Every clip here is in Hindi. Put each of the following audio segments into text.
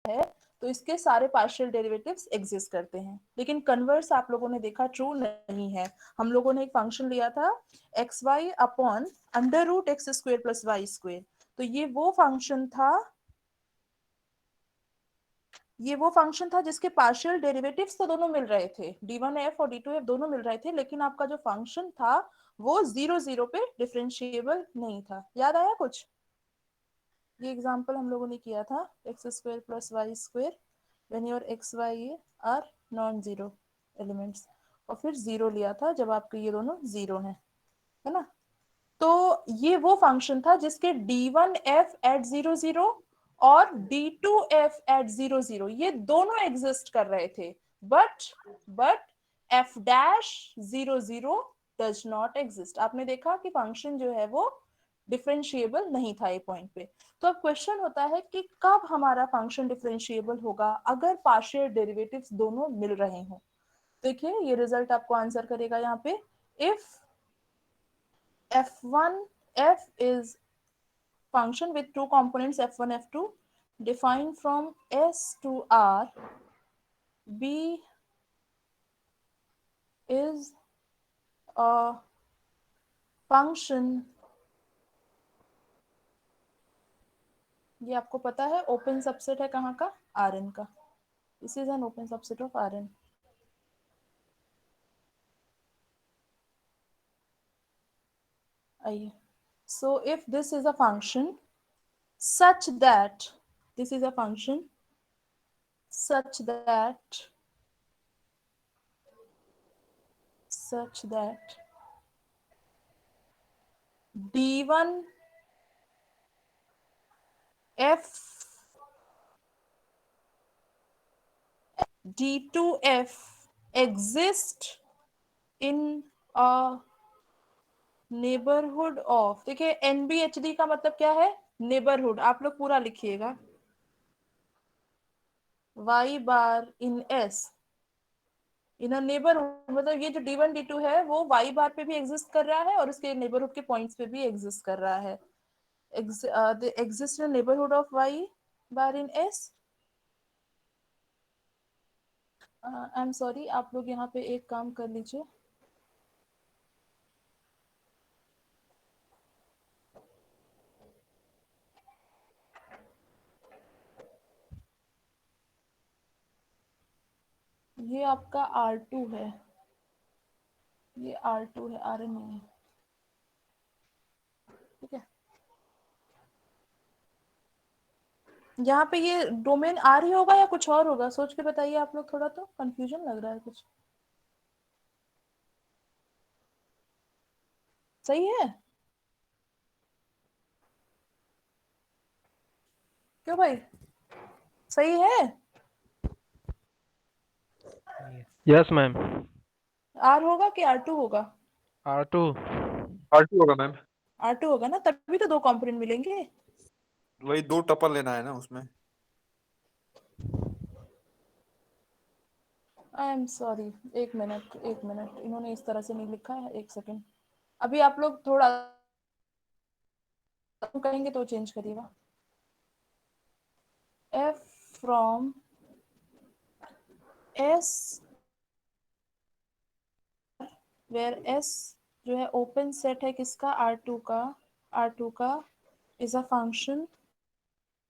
है तो इसके सारे पार्शियल डेरिवेटिव्स एग्जिस्ट करते हैं। लेकिन कन्वर्स आप लोगों ने देखा ट्रू नहीं है। हम लोगों ने एक फंक्शन लिया था x y upon under root x square plus y square, तो ये वो फंक्शन था जिसके पार्शियल डेरिवेटिव्स तो दोनों मिल रहे थे, d1f और d2f दोनों मिल रहे थे, लेकिन आपका जो फंक्शन था वो 0 0 पे डिफरेंशिएबल नहीं था। याद आया कुछ? ये एग्जांपल हम लोगों ने किया था x square plus y square when your x y are non zero elements, और फिर जीरो लिया था जब आपके ये दोनों जीरो हैं, है ना। तो ये वो फंक्शन था जिसके d1f एट 0 0 और d2f एट 0 0 ये दोनों एग्जिस्ट कर रहे थे, but f dash 0 0 does not exist. आपने देखा कि फंक्शन जो है वो डिफरेंशिएबल नहीं था ये पॉइंट पे। तो अब क्वेश्चन होता है कि कब हमारा फंक्शन डिफरेंशिएबल होगा, अगर पार्शियल डेरिवेटिव्स दोनों मिल रहे हो। देखिए ये रिजल्ट आपको आंसर करेगा यहाँ पे, if f is function with two components f1 f2 defined from s to r, b is a function, ये आपको पता है ओपन सबसेट है कहाँ का, Rn का। This is an open subset of Rn। आइए, so if this is a function such that this is a function such that d1 f d2f exist in a neighbourhood of, देखिए एनबीएचडी का मतलब क्या है, नेबरहुड। आप लोग पूरा लिखिएगा, y bar in s in a neighbourhood, मतलब ये जो d1 d2 है वो y बार पे भी एग्जिस्ट कर रहा है और उसके नेबरहुड के पॉइंट्स पे भी एग्जिस्ट कर रहा है। Exist in neighbourhood of y bar in s। I am sorry, आप लोग यहाँ पे एक काम कर लीजिए, ये आपका R2 है, ये R2 है, Rn नहीं है, ठीक है। यहाँ पे ये डोमेन आर ही होगा या कुछ और होगा, सोच के बताइए आप लोग, थोड़ा तो कंफ्यूजन लग रहा है कुछ। सही है? क्यों भाई, सही है? Yes ma'am. आर होगा कि R2 होगा? R2। R2 होगा मैम। R2 होगा ना, तभी तो दो कंपोनेंट मिलेंगे। वही दो टपल लेना है ना उसमें। आई एम सॉरी, एक मिनट इन्होंने इस तरह से नहीं लिखा है, एक सेकेंड। अभी आप लोग थोड़ा करेंगे तो चेंज करिएगा। f from s where s जो है ओपन सेट है किसका, R2 का इज अ फंक्शन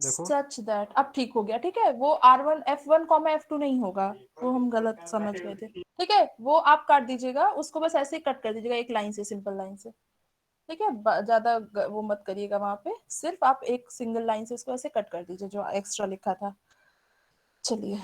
देखो सच दैट, अब ठीक हो गया, ठीक है। वो R1 F1 F2 नहीं होगा, वो हम गलत समझ गए थे, ठीक है। वो आप काट दीजिएगा उसको, बस ऐसे ही कट कर दीजिएगा एक लाइन से, सिंपल लाइन से, ठीक है। ज्यादा वो मत करिएगा वहां पे, सिर्फ आप एक सिंगल लाइन से इसको ऐसे कट कर दीजिए जो एक्स्ट्रा लिखा था। चलिए,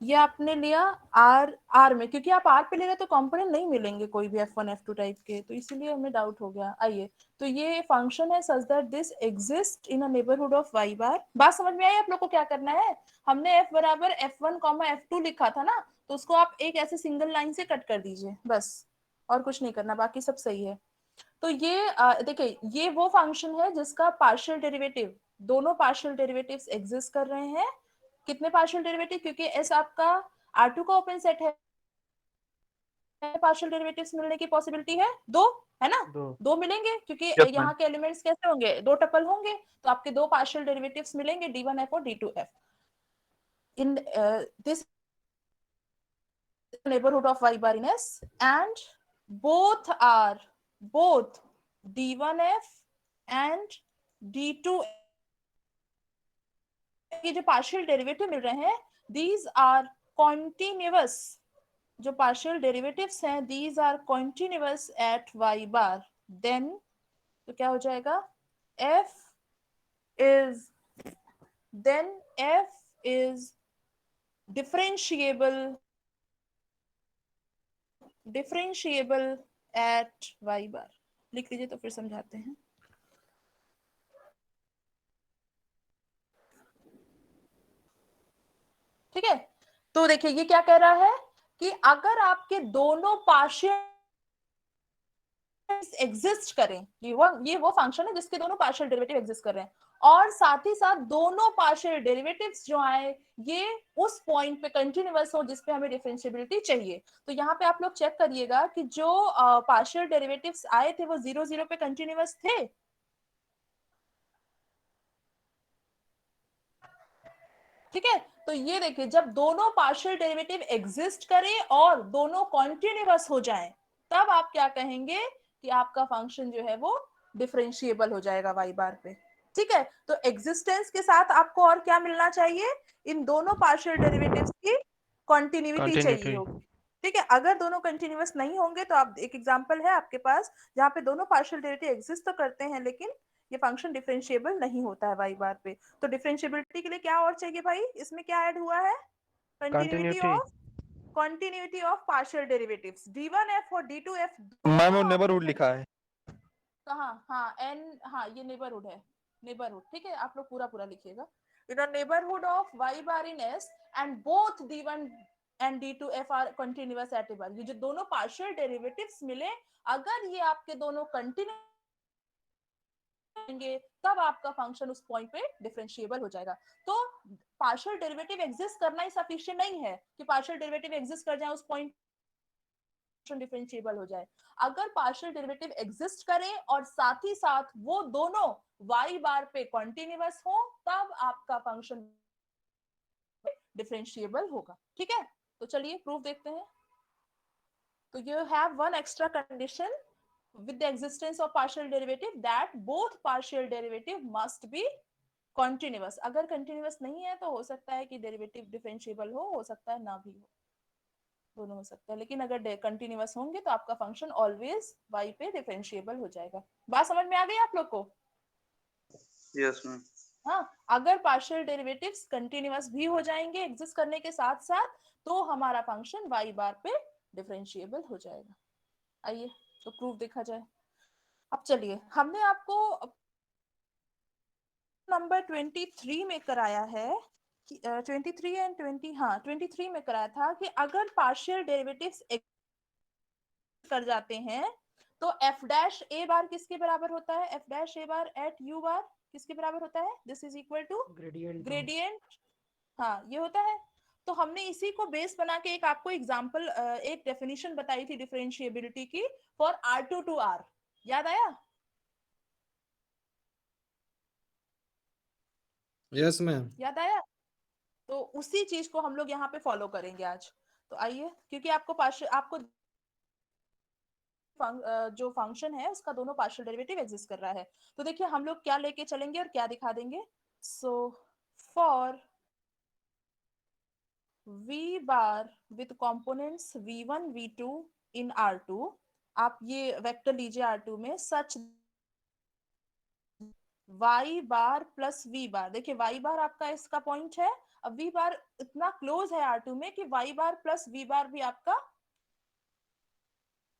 ये आपने लिया आर में, क्योंकि आप आर पे ले रहे तो कंपोनेंट नहीं मिलेंगे कोई भी F1 F2 टाइप के, तो इसीलिए हमें डाउट हो गया। आइए, तो ये फंक्शन है such that this exist in a neighbourhood of y बार। बात समझ में आई आप लोग को? क्या करना है, हमने f बराबर F1 F2 लिखा था ना, तो उसको आप एक ऐसे सिंगल लाइन से कट कर दीजिए बस, और कुछ नहीं करना, बाकी सब सही है। तो ये देखिए, ये वो फंक्शन है जिसका पार्शियल डेरिवेटिव, दोनों पार्शियल डेरिवेटिव्स एग्जिस्ट कर रहे हैं। कितने पार्शियल डेरिवेटिव, क्योंकि एस आपका R2 का ओपन सेट है, पार्शियल डेरिवेटिव्स मिलने की पॉसिबिलिटी है दो, है ना, दो दो मिलेंगे क्योंकि Yes, यहाँ ma'am. के एलिमेंट्स कैसे होंगे, दो टपल होंगे, तो आपके दो पार्शियल डेरिवेटिव्स मिलेंगे d1f और d2f। In this neighborhood of y bar in S, and both d1f and d2 के जो पार्शियल डेरिवेटिव मिल रहे हैं, these are continuous, जो पार्शियल डेरिवेटिव्स हैं these are continuous at y bar, then तो क्या हो जाएगा, f is differentiable at y bar। लिख लीजिए तो फिर समझाते हैं। ठीक है, तो देखिए ये क्या कह रहा है कि अगर आपके दोनों पार्शियल एग्जिस्ट करें, ये वो फंक्शन है जिसके दोनों पार्शियल डेरिवेटिव एग्जिस्ट कर रहे हैं, और साथ ही साथ दोनों पार्शियल डेरिवेटिव्स जो आए ये उस पॉइंट पे कंटिन्यूअस हो जिस पे हमें डिफरेंशिएबिलिटी चाहिए। तो यहाँ पे आप लोग चेक करिएगा कि जो पार्शियल डेरिवेटिव्स आए थे वो 0 0 पे कंटिन्यूअस थे। ठीक है, तो ये देखिए जब दोनों पार्शियल डेरिवेटिव एग्जिस्ट करें और दोनों कॉन्टिन्यूअस हो जाएं, तब आप क्या कहेंगे कि आपका फंक्शन जो है वो डिफरेंशिएबल हो जाएगा वाई बार पे। ठीक है, तो एग्जिस्टेंस के साथ आपको और क्या मिलना चाहिए, इन दोनों पार्शियल डेरिवेटिव्स की कॉन्टिन्यूटी चाहिए कंटिन्यूटी होगी। ठीक है, अगर दोनों कंटिन्यूअस नहीं होंगे तो आप, एक एग्जांपल है आपके पास जहां पे दोनों पार्शियल डेरिवेटिव एग्जिस्ट तो करते हैं लेकिन ये फंक्शन डिफरेंशिएबल नहीं होता है वाई बार पे। तो डिफरेंशिएबिलिटी के लिए क्या और चाहिए भाई, इसमें क्या ऐड हुआ है, continuity continuity of partial derivatives, d1f और d2f मैम वो नेबरहुड लिखा है। कहाँ, हाँ एन, हाँ ये नेबरहुड है, नेबरहुड। ठीक है, आप लोग पूरा पूरा लिखिएगा, in a neighbourhood of y bar in S and both d1 and d2f are continuous at a bar। ये जो दोनों पार्शियल डेरिवेटिव्स मिले, अगर ये आपके दोनों कंटिन्यूस तब आपका फंक्शन उस पॉइंट पे डिफरेंशिएबल हो जाएगा। तो पार्शियल डेरिवेटिव एग्जिस्ट करना ही सफिशिएंट नहीं है कि पार्शियल डेरिवेटिव एग्जिस्ट कर जाए उस पॉइंट डिफरेंशिएबल हो जाए। अगर पार्शियल डेरिवेटिव एग्जिस्ट करे और साथ ही साथ वो दोनों y बार पे कॉन्टिन्यूअस हो, तब आपका फंक्शन डिफरेंशिएबल होगा। ठीक है, तो चलिए प्रूफ देखते हैं। तो you have one extra condition with the existence of partial derivative, that both partial derivative must be continuous। अगर continuous नहीं है तो हो सकता है कि डेरिवेटिव डिफरेंशिएबल हो सकता है ना भी हो, दोनों हो सकता है, लेकिन अगर कंटिन्यूअस होंगे तो आपका फंक्शन ऑलवेज y पे डिफरेंशिएबल हो जाएगा। बात समझ में आ गई आप लोग को? Yes ma'am. हाँ, अगर पार्शियल डेरिवेटिव्स कंटिन्यूअस भी हो जाएंगे एग्जिस्ट करने के साथ साथ, तो हमारा फंक्शन y बार पे डिफरेंशिएबल हो जाएगा। आइए तो प्रूफ देखा जाए। अब चलिए, हमने आपको नंबर 23 में कराया है कि 23 एंड 20, हाँ 23 में कराया था कि अगर पार्शियल डेरिवेटिव्स कर जाते हैं तो f डैश a बार किसके बराबर होता है, f dash a bar at u bar किसके बराबर होता है, this is equal to gradient, हाँ ये होता है। तो हमने इसी को बेस बना के एक आपको एग्जांपल, एक डेफिनेशन बताई थी डिफरेंशिएबिलिटी की फॉर R2 to R, याद आया? Yes ma'am. याद आया? तो उसी चीज को हम लोग यहाँ पे फॉलो करेंगे आज। तो आइए, क्योंकि आपको जो फंक्शन है उसका दोनों पार्शियल डेरिवेटिव एग्जिस्ट कर रहा है। तो देखिए हम लोग क्या लेके चलेंगे और क्या दिखा देंगे। So for v bar with components v1 v2 in R2, आप ये वेक्टर लीजिए R2 में, सच y बार प्लस v बार, देखिए y बार आपका इसका पॉइंट है, अब v बार इतना क्लोज है R2 में कि y बार प्लस v बार भी आपका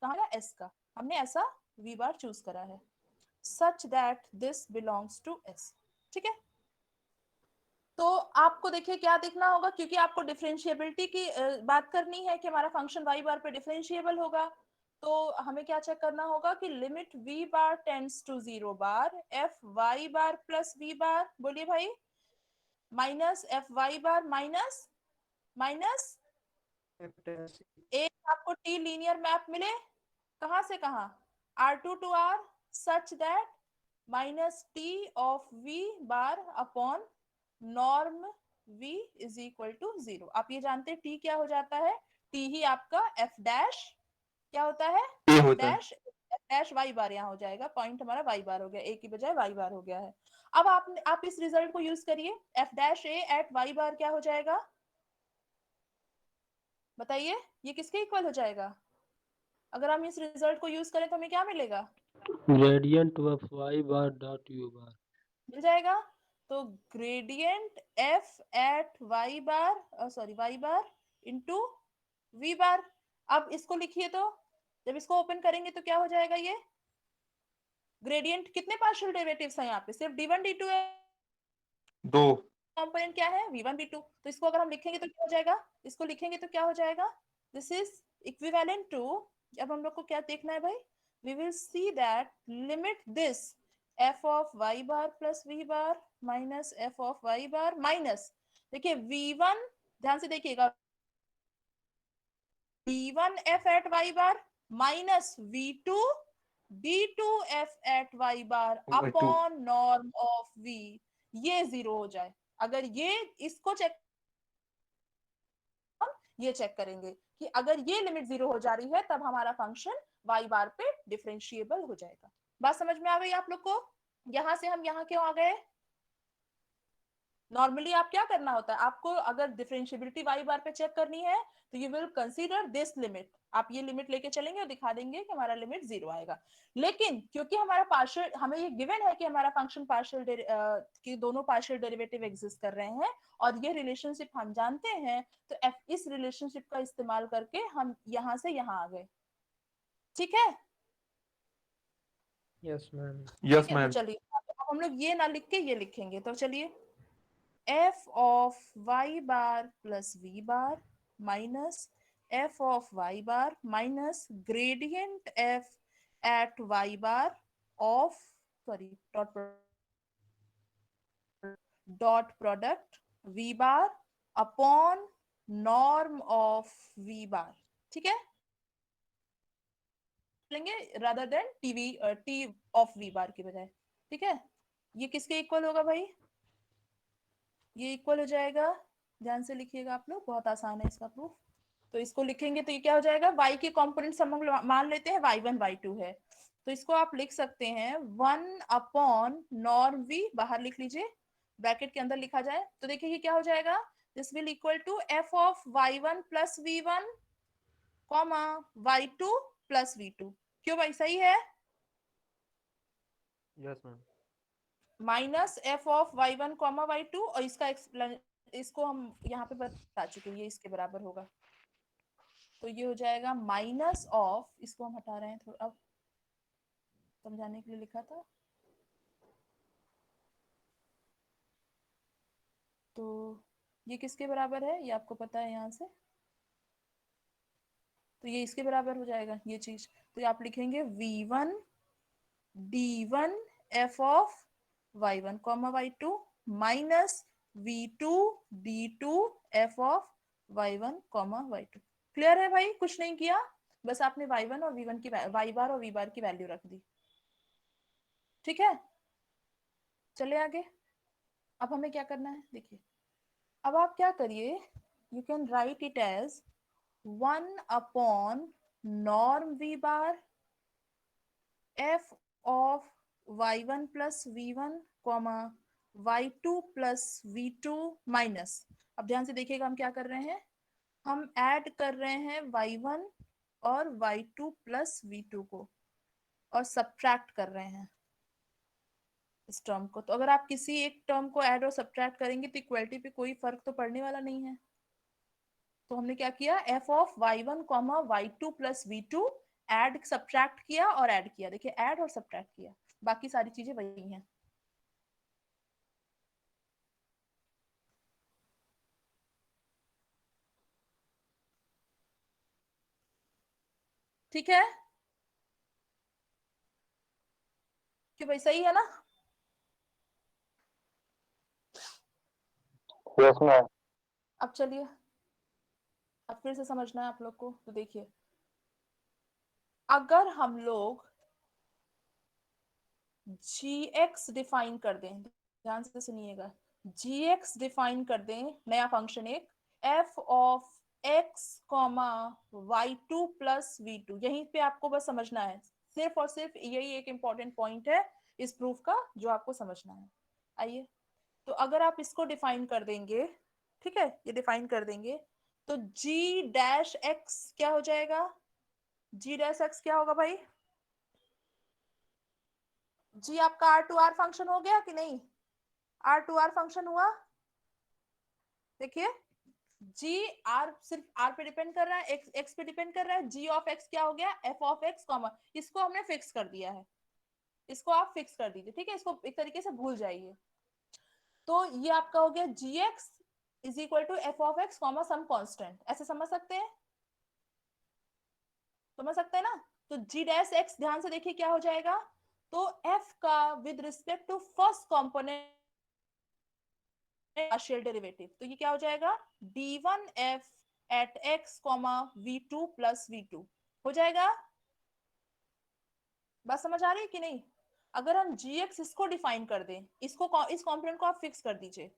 कहाँ S का, हमने ऐसा v बार चूज करा है, such that this belongs to S। ठीक है, तो आपको देखिए क्या देखना होगा, क्योंकि आपको डिफरेंशिएबिलिटी की बात करनी है कि हमारा फंक्शन y बार पे डिफरेंशिएबल होगा, तो हमें क्या चेक करना होगा कि limit v bar tends to 0 bar f y bar plus v bar, बोलिए भाई, minus f y bar minus minus एक आपको टी लीनियर मैप मिले, कहां से कहां, R2 to R such that minus T of V bar upon norm V is equal to 0। आप ये जानते हैं T क्या हो जाता है? T ही आपका F डैश क्या होता है? ये F होता है डैश डैश वाई बार यहाँ हो जाएगा, पॉइंट हमारा वाई बार हो गया, ए की बजाय वाई बार हो गया है। अब आप इस रिजल्ट को यूज करिए, एफ डैश ए एट वाई बार क्या हो जाएगा बताइए, ये किसके इक्वल हो जाएगा? अगर हम इस रिजल्ट को यूज करें तो हमें क्या मिलेगा? Gradient of y bar dot u bar. मिल जाएगा। तो gradient f at y bar sorry y bar into v bar. अब इसको लिखिए, तो जब इसको ओपन करेंगे तो क्या हो जाएगा? ये ग्रेडियंट कितने पार्शियल डेरिवेटिव्स हैं यहाँ पे? सिर्फ d1 d2 है। 2 कंपोनेंट क्या है? v1 v2। तो इसको अगर हम लिखेंगे तो क्या हो जाएगा? इसको लिखेंगे तो क्या हो जाएगा? दिस इज इक्विवेलेंट टू, अब हम लोग को क्या देखना है भाई? We will see that limit this f of y bar plus v bar minus f of y bar minus, देखिए v1, ध्यान से देखिएगा, v1 f at y bar minus v2 d2 f at y bar upon norm of v, ये 0 हो जाए। अगर ये इसको चेक, हम ये चेक करेंगे कि अगर ये लिमिट 0 हो जा रही है तब हमारा फंक्शन y बार पे डिफरेंशिएबल हो जाएगा। बात समझ में आ गई आप लोग को? यहां से हम यहां क्यों आ गए? नॉर्मली आप क्या करना होता है, आपको अगर डिफरेंशिएबिलिटी वाई बार पे चेक करनी है तो you will consider this limit, आप ये लिमिट लेके चलेंगे और दिखा देंगे कि हमारा लिमिट 0 आएगा। लेकिन क्योंकि हमारा पार्शियल, हमें ये गिवन है कि हमारा फंक्शन पार्शियल कि दोनों पार्शियल डेरिवेटिव एग्जिस्ट कर रहे हैं और ये रिलेशनशिप हम जानते हैं, तो इस रिलेशनशिप का इस्तेमाल करके हम यहां से यहां आ गए। ठीक है? Yes, ma'am. यस ठीक है, तो मैम चलिए अब हम लोग ये ना लिख के ये लिखेंगे, तो चलिए f of y bar plus v bar minus f of y bar minus gradient f at y bar of sorry dot product v bar upon norm of v bar। ठीक है, लेंगे rather than t of v bar की बजाय। ठीक है, ये किसके इक्वल होगा भाई? ये इक्वल हो जाएगा, ध्यान से लिखिएगा आप लोग, बहुत आसान है इसका प्रूफ। तो इसको लिखेंगे तो ये क्या हो जाएगा? y के कॉम्पोनेंट्स हम लोग मान लेते हैं y1 y2 है, तो इसको आप लिख सकते हैं 1 अपॉन नॉर्म v, बाहर लिख लीजिए, ब्रैकेट के अंदर लिखा जाए तो देखिए ये क्या हो जाएगा? This will equal to f of y1 plus v1 comma y2 plus v2। क्यों भाई, सही है? Yes, ma'am. Minus F of y1 comma y2, और इसका एक्सप्लेन, इसको हम यहाँ पे बता चुके हैं, ये इसके बराबर होगा। तो ये हो जाएगा माइनस ऑफ, इसको हम हटा रहे हैं थोड़ा, अब समझाने के लिए लिखा था, तो ये किसके बराबर है ये आपको पता है यहाँ से, तो ये इसके बराबर हो जाएगा ये चीज। तो ये आप लिखेंगे v1 d1 f of y1 comma y2 minus v2 d2 f of y1 comma y2। Clear है भाई? कुछ नहीं किया, बस आपने y1 और v1 की y बार और v बार की वैल्यू रख दी। ठीक है, चले आगे। अब हमें क्या करना है देखिए, अब आप क्या करिए, you can write it as 1 upon norm v bar f of y1 plus v1 comma y2 plus v2 minus, अब ध्यान से देखिएगा हम क्या कर रहे हैं, हम ऐड कर रहे हैं y1 और y2 प्लस v2 को और सब्ट्रैक्ट कर रहे हैं इस टर्म को। तो अगर आप किसी एक टर्म को ऐड और सब्ट्रैक्ट करेंगे तो इक्वलिटी पे कोई फर्क तो पड़ने वाला नहीं है। तो हमने क्या किया, f of y1 comma y2 plus v2 add subtract किया और ऐड किया, देखिए ऐड और सब्ट्रैक्ट किया, बाकी सारी चीजें वही हैं। ठीक है, कि भाई सही है ना? Yes, ma'am. अब चलिए, अब फिर से समझना है आप लोग को, तो देखिए अगर हम लोग gx डिफाइन कर दें, ध्यान से सुनिएगा, gx डिफाइन कर दें नया फंक्शन एक, f of x comma y2 plus v2। यहीं पे आपको बस समझना है, सिर्फ और सिर्फ यही एक इंपॉर्टेंट पॉइंट है इस प्रूफ का जो आपको समझना है। आइए, तो अगर आप इसको डिफाइन कर देंगे, ठीक है, ये डिफाइन कर देंगे, तो g डैश x क्या हो जाएगा, g डैश x क्या होगा भाई, जी आपका R2R फंक्शन हो गया कि नहीं, R2R फंक्शन हुआ, देखिए जी आर सिर्फ आर पे डिपेंड कर रहा है, एक्स पे डिपेंड कर रहा है, जी ऑफ एक्स क्या हो गया, एफ ऑफ एक्स कॉमा, इसको हमने फिक्स कर दिया है, इसको आप फिक्स कर दीजिए, ठीक है, इसको एक तरीके से भूल जाइए। तो ये आपका हो गया g x is equal to f of x comma some constant, ऐसे समझ सकते हैं, समझ सकते हैं ना। तो जी डैश एक्स ध्यान से देखिए क्या हो जाएगा, तो एफ का with respect to first component partial derivative, तो ये क्या हो जाएगा, d1f eight x v2 plus v2 हो जाएगा। बात समझ आ रही है कि नहीं। अगर हम gx इसको डिफाइन कर दें, इसको इस कॉम्पोनेंट को आप फिक्स कर दीजिए,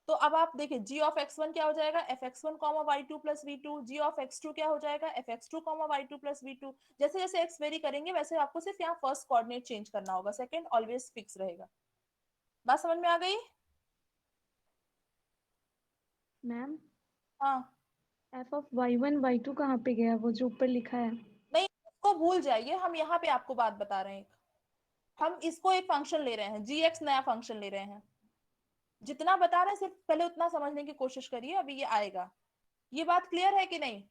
तो अब आप देखिए g ऑफ x1 क्या हो जाएगा, fx1 y2 plus v2, g of x2 क्या हो जाएगा, fx2 y2 प्लस v2। जैसे जैसे x वेरी करेंगे वैसे आपको सिर्फ यहाँ फर्स्ट कोऑर्डिनेट चेंज करना होगा, सेकंड ऑलवेज फिक्स रहेगा। बात समझ में आ गई मैम हाँ, एफ ऑफ y1 y2 कहाँ पे गया, वो जो ऊपर लिखा है। नहीं उसको भूल जाइए, हम यहाँ पे आपको बात बता रहे हैं, हम इसको एक फंक्शन ले रहे हैं, gx नया फंक्शन ले रहे हैं, जितना बता रहे हैं सिर्फ पहले उतना समझने की कोशिश करिए, अभी ये आएगा। ये बात क्लियर है कि नहीं,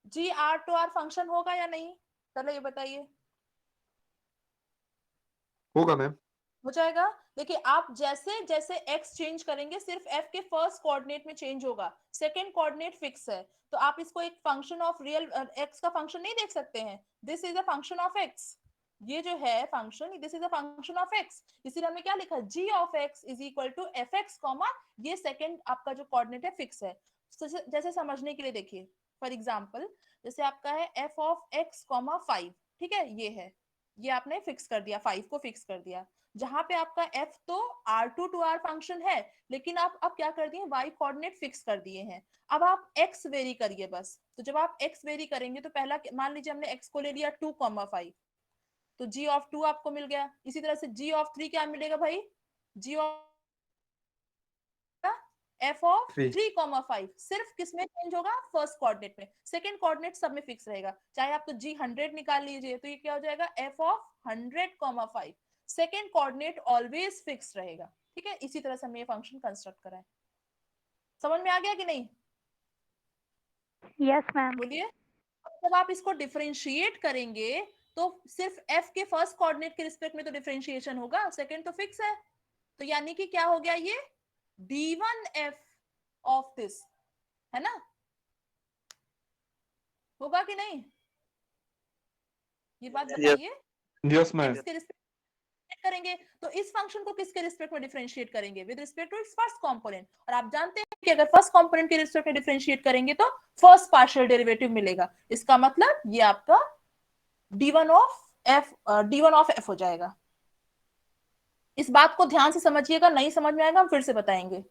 जी आर टू आर फंक्शन होगा या नहीं, चलो ये बताइए। होगा मैम। हो जाएगा। देखिए आप जैसे जैसे x चेंज करेंगे सिर्फ f के फर्स्ट कोऑर्डिनेट में चेंज होगा, सेकंड कोऑर्डिनेट फिक्स है, तो आप इसको एक फंक्शन ऑफ रियल x का फंक्शन नहीं देख सकते हैं, this is a function of x, ये जो है function this is a function of x, इसीलिए हमने क्या लिखा g of x is equal to f x comma ये सेकंड आपका जो कोऑर्डिनेट है फिक्स है। जैसे समझने के लिए देखिए, फॉर एग्जांपल जैसे आपका है f ऑफ x कॉमा 5, ठीक है, ये है, ये आपने फिक्स कर दिया, 5 को फिक्स कर दिया, जहां पे आपका f तो r2 टू r फंक्शन है, लेकिन आप अब क्या कर दिए, y कोऑर्डिनेट फिक्स कर दिए हैं, अब आप x वेरी करिए बस। तो जब आप x वेरी करेंगे तो पहला मान लीजिए हमने x को ले लिया 2,5, तो g ऑफ 2 आपको मिल गया, इसी तरह से g ऑफ 3 क्या मिलेगा भाई, g ऑफ f ऑफ 3,5 सिर्फ किसमें चेंज होगा, फर्स्ट कोऑर्डिनेट में, सेकंड कोऑर्डिनेट सब में फिक्स रहेगा, चाहे आप तो g 100 निकाल लीजिए, तो ये क्या हो जाएगा f of 100,5 second coordinate always fix रहेगा, ठीक है। इसी तरह से हमने ये फंक्शन कंस्ट्रक्ट करा है, समझ में आ गया कि नहीं। Yes ma'am. बोलिए, जब आप इसको डिफरेंशिएट करेंगे तो सिर्फ f के फर्स्ट कोऑर्डिनेट के रिस्पेक्ट में तो डिफरेंशिएशन होगा, सेकंड तो फिक्स है, तो यानी कि क्या हो गया, ये d1f ऑफ दिस है ना, होगा कि नहीं, ये बात बताइए। Yes ma'am. किसके रिस्पेक्ट करेंगे, तो इस फंक्शन को किसके रिस्पेक्ट में डिफरेंशिएट करेंगे, with respect to its first component, और आप जानते हैं कि अगर फर्स्ट कंपोनेंट के रिस्पेक्ट में डिफरेंशिएट करेंगे तो फर्स्ट पार्शियल डेरिवेटिव मिलेगा, इसका मतलब ये आपका d1 ऑफ f हो जाएगा। इस बात को ध्यान से समझिएगा, नहीं समझ में आएगा हम फिर से बताएंगे।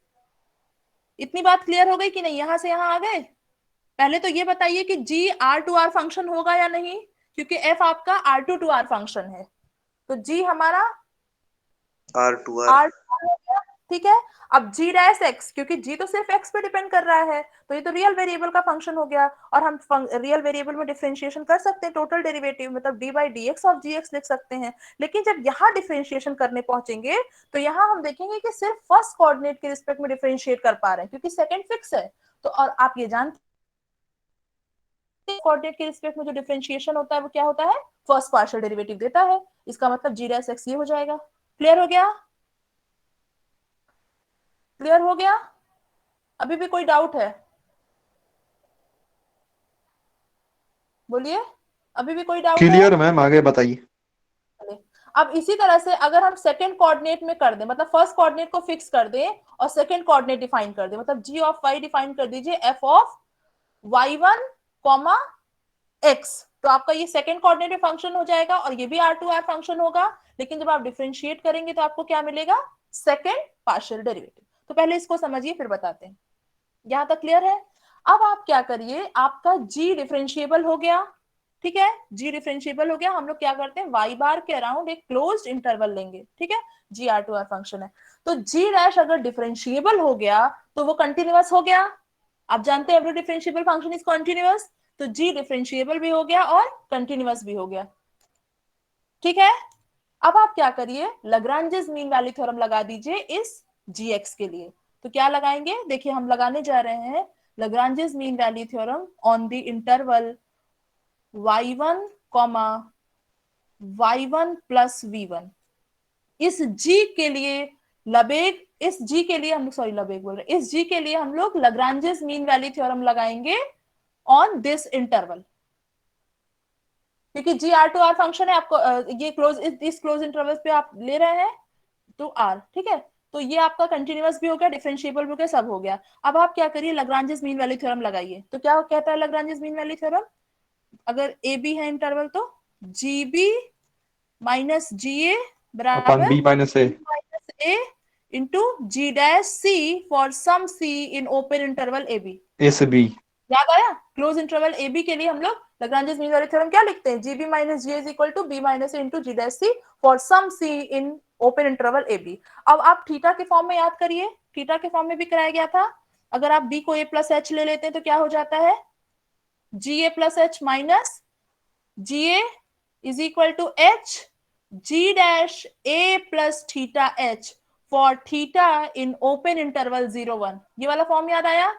इतनी बात क्लियर हो गई कि नहीं, यहां से यहां आ गए। पहले तो ये बताइए कि g r2r फंक्शन होगा या नहीं, क्योंकि f आपका r2 टू r फंक्शन है, तो g हमारा r2r, ठीक है। अब g डैश x, क्योंकि g तो सिर्फ x पे डिपेंड कर रहा है, तो ये तो रियल वेरिएबल का फंक्शन हो गया, और हम रियल वेरिएबल में डिफरेंशिएशन कर सकते हैं, टोटल डेरिवेटिव मतलब d by dx of gx लिख सकते हैं, लेकिन जब यहाँ डिफरेंशिएशन करने पहुंचेंगे तो यहाँ हम देखेंगे कि सिर्फ फर्स्ट कोऑर्डिनेट के रिस्पेक्ट में डिफरेंशिएट कर पा रहे हैं, क्योंकि सेकंड फिक्स है। तो और आप ये जानते हैं कोऑर्डिनेट के रिस्पेक्ट में जो डिफरेंशिएशन होता है वो क्या होता है, फर्स्ट पार्शियल डेरिवेटिव देता है, इसका मतलब g डैश x ये हो जाएगा। क्लियर हो गया, क्लियर हो गया, अभी भी कोई डाउट है, बोलिए, अभी भी कोई डाउट है। क्लियर मैम, आगे बताइए। अब इसी तरह से अगर हम सेकंड कोऑर्डिनेट में कर दें, मतलब फर्स्ट कोऑर्डिनेट को फिक्स कर दें और सेकंड कोऑर्डिनेट डिफाइन कर दें, मतलब g ऑफ y डिफाइन कर दीजिए f of y1 comma x, तो आपका ये सेकंड कोऑर्डिनेट फंक्शन हो जाएगा और ये भी R2R फंक्शन होगा, लेकिन जब आप डिफरेंशिएट करेंगे तो आपको क्या मिलेगा, सेकंड पार्शियल डेरिवेटिव। तो पहले इसको समझिए फिर बताते हैं। यहां तक क्लियर है? अब आप क्या करिए, आपका g डिफरेंशिएबल हो गया, ठीक है, g डिफरेंशिएबल हो गया। हम लोग क्या करते हैं, y बार के अराउंड एक क्लोज्ड इंटरवल लेंगे, ठीक है, g R2R फंक्शन है। तो g डैश अगर डिफरेंशिएबल हो गया तो वो कंटिन्यूअस हो गया। आप जानते हैं every differentiable function is continuous, तो g डिफरेंशिएबल भी हो गया और कंटिन्यूअस भी हो गया, ठीक है। अब आप क्या करिए, लाग्रांजेस मीन वैल्यू थ्योरम लगा दीजिए इस gx के लिए। तो क्या लगाएंगे, देखिए हम लगाने जा रहे हैं Lagrange's mean value theorem on the interval y1, y1 plus v1। इस g के लिए लबेग, इस g के लिए हम लोग, सॉरी लबेग बोल रहे हैं, इस g के लिए हम लोग लाग्रांजेस मीन वैल्यू थ्योरम लगाएंगे ऑन दिस इंटरवल, क्योंकि जी R2R फंक्शन है, आपको ये क्लोज, इस क्लोज इंटरवल पे आप ले रहे हैं तो R, ठीक है। तो ये आपका कंटिन्यूअस भी हो गया, डिफरेंशिएबल भी हो गया, सब हो गया। अब आप क्या करिए, लाग्रांजेस मीन वैल्यू थ्योरम लगाइए। तो क्या कहता है लाग्रांजेस मीन वैल्यू थ्योरम, अगर ए बी है इंटरवल तो जी बी माइनस जी ए अपन बराबर b minus a minus a into g dash c for some c in open interval a b. a से b। याद आया, क्लोज इंटरवल ए बी के लिए हम लोग लाग्रांजेस मीन वैल्यू थ्योरम क्या लिखते हैं, g b minus g is equal to b minus a into g dash c for some c in open interval a b. अब आप थीटा के फॉर्म में याद करिए, थीटा के फॉर्म में भी कराया गया था। अगर आप बी को ए प्लस एच ले लेते हैं तो क्या हो जाता है, g a plus h minus g a is equal to h g dash a plus theta h for theta in open interval 0-1। ये वाला फॉर्म याद आया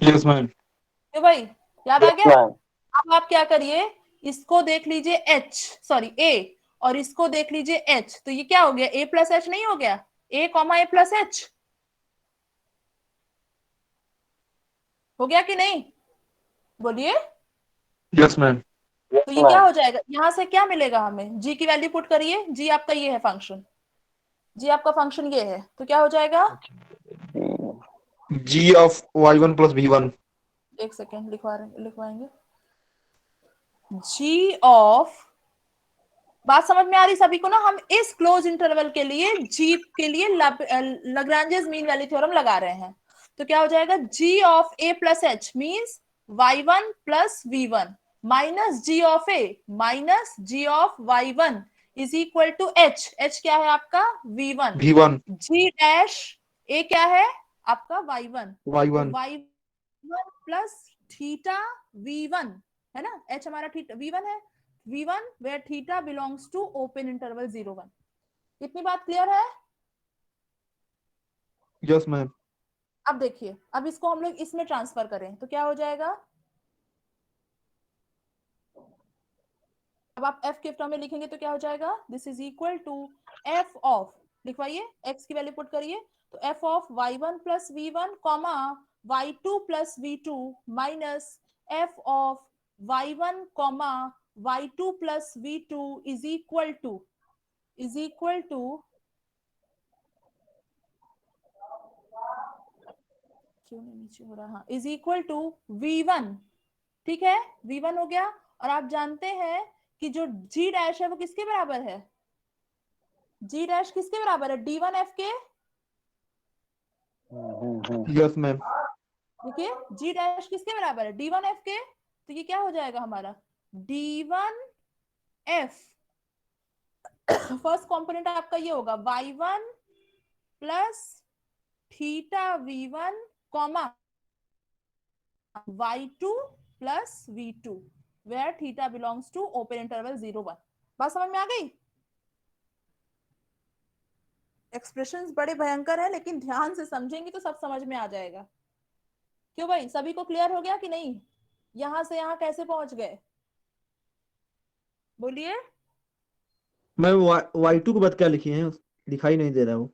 यस मैम। क्यों भाई, याद आ गया? अब आप क्या करिए, इसको देख लीजिए एच, सॉरी ए, और इसको देख लीजिए एच, तो ये क्या हो गया, ए प्लस एच नहीं हो गया, ए कॉमा ए प्लस एच हो गया कि नहीं, बोलिए। Yes ma'am. तो ये क्या हो जाएगा, यहां से क्या मिलेगा हमें, जी की वैल्यू पुट करिए, जी आपका ये है फंक्शन, जी आपका फंक्शन ये है, तो क्या हो जाएगा, g of y1 plus v1। एक सेकेंड लिखवाएंगे, जी ऑफ, बात समझ में आ रही सभी को ना, हम इस क्लोज इंटरवल के लिए जी के लिए लाग्रांजेस मीन वैल्यू थ्योरम लगा रहे हैं। तो क्या हो जाएगा, g of a plus h means y1 plus v1 minus g of a minus g of y1 is equal to h, h क्या है आपका v1, v1 जी डैश ए क्या है आपका y1, y1 तो y1 प्लस थीटा v1 है ना, एच हमारा थीटा v1 है, v1 where theta belongs to open interval 0-1। इतनी बात क्लियर है? Yes ma'am. अब देखिए, अब इसको हम लोग इसमें ट्रांसफर करें तो क्या हो जाएगा, अब आप f के टर्म में लिखेंगे तो क्या हो जाएगा, this is equal to f of, लिखवाइए x की वैल्यू पुट करिए, तो f of y1 plus v1 comma y2 plus v2 minus f of y1 comma y2 plus v2 is equal to क्यों नहीं नीचे हो रहा, हाँ, इज इक्वल टू v1, ठीक है, v1 हो गया। और आप जानते हैं कि जो g डैश है वो किसके बराबर है, g डैश किसके बराबर है, d1f के, यस मैम। देखिए g डैश किसके बराबर है, d1f के, तो ये क्या हो जाएगा हमारा d1f, फर्स्ट कंपोनेंट आपका ये होगा y1 plus theta v1 comma y2 plus v2 where theta belongs to open interval 0-1। बात समझ में आ गई? एक्सप्रेशंस बड़े भयंकर है लेकिन ध्यान से समझेंगे तो सब समझ में आ जाएगा। क्यों भाई, सभी को क्लियर हो गया कि नहीं, यहां से यहां कैसे पहुंच गए, बोलिए। मैम y2 के बाद क्या लिखी है, दिखाई नहीं दे रहा वो।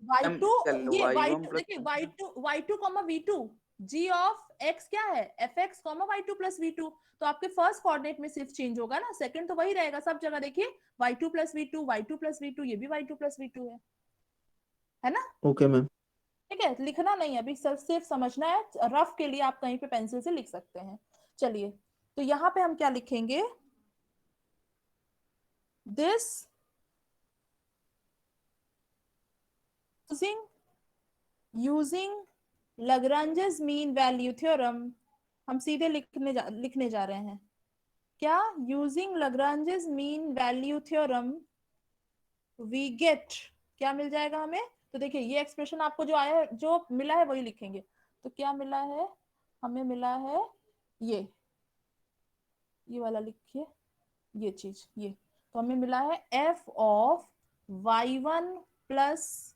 y2, ये y2 देखिए, y2 comma v2, g of x क्या है fx comma y2 plus v2, तो आपके फर्स्ट कोऑर्डिनेट में सिर्फ चेंज होगा ना, सेकंड तो वही रहेगा सब जगह। देखिए y2 plus v2, y2 plus v2, ये भी y2 प्लस v2 है ना। Okay ma'am. ठीक है, लिखना नहीं है अभी, सिर्फ समझना है, रफ के लिए आप कहीं पे पेंसिल से लिख सकते हैं। चलिए, तो यहाँ पे हम क्या लिखेंगे, this using Lagrange's mean value theorem, हम सीधे लिखने जा रहे हैं क्या, using Lagrange's mean value theorem we get, क्या मिल जाएगा हमें, तो देखिए ये एक्सप्रेशन आपको जो आया जो मिला है वही लिखेंगे। तो क्या मिला है, हमें मिला है ये वाला लिखिए, ये चीज, ये तो हमें मिला है f of y1 plus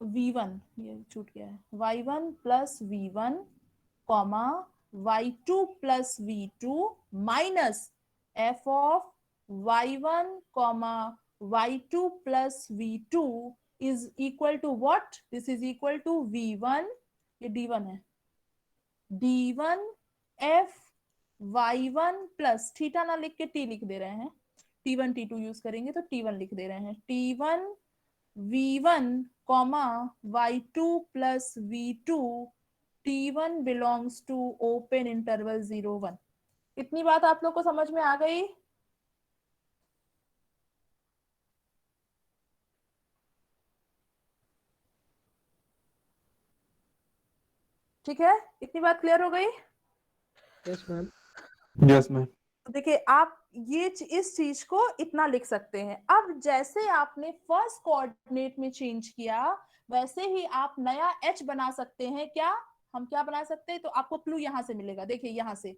v1, ये छूट गया है, y1 plus v1 comma y2 plus v2 minus f of y1 comma y2 plus v2 is equal to what, this is equal to v1, ये d1 है, d1 f y1 plus theta ना लिख के t लिख दे रहे हैं, t1 t2 यूज करेंगे तो t1 लिख दे रहे हैं, t1 v1 comma y2 plus v2 t1 belongs to open interval 0 1। इतनी बात आप लोग को समझ में आ गई? ठीक है, इतनी बात क्लियर हो गई? Yes ma'am. Yes, ma'am. तो देखिए आप ये इस चीज को इतना लिख सकते हैं। अब जैसे आपने फर्स्ट कोऑर्डिनेट में चेंज किया वैसे ही आप नया h बना सकते हैं। क्या हम क्या बना सकते हैं, तो आपको क्लू यहां से मिलेगा, देखिए यहां से,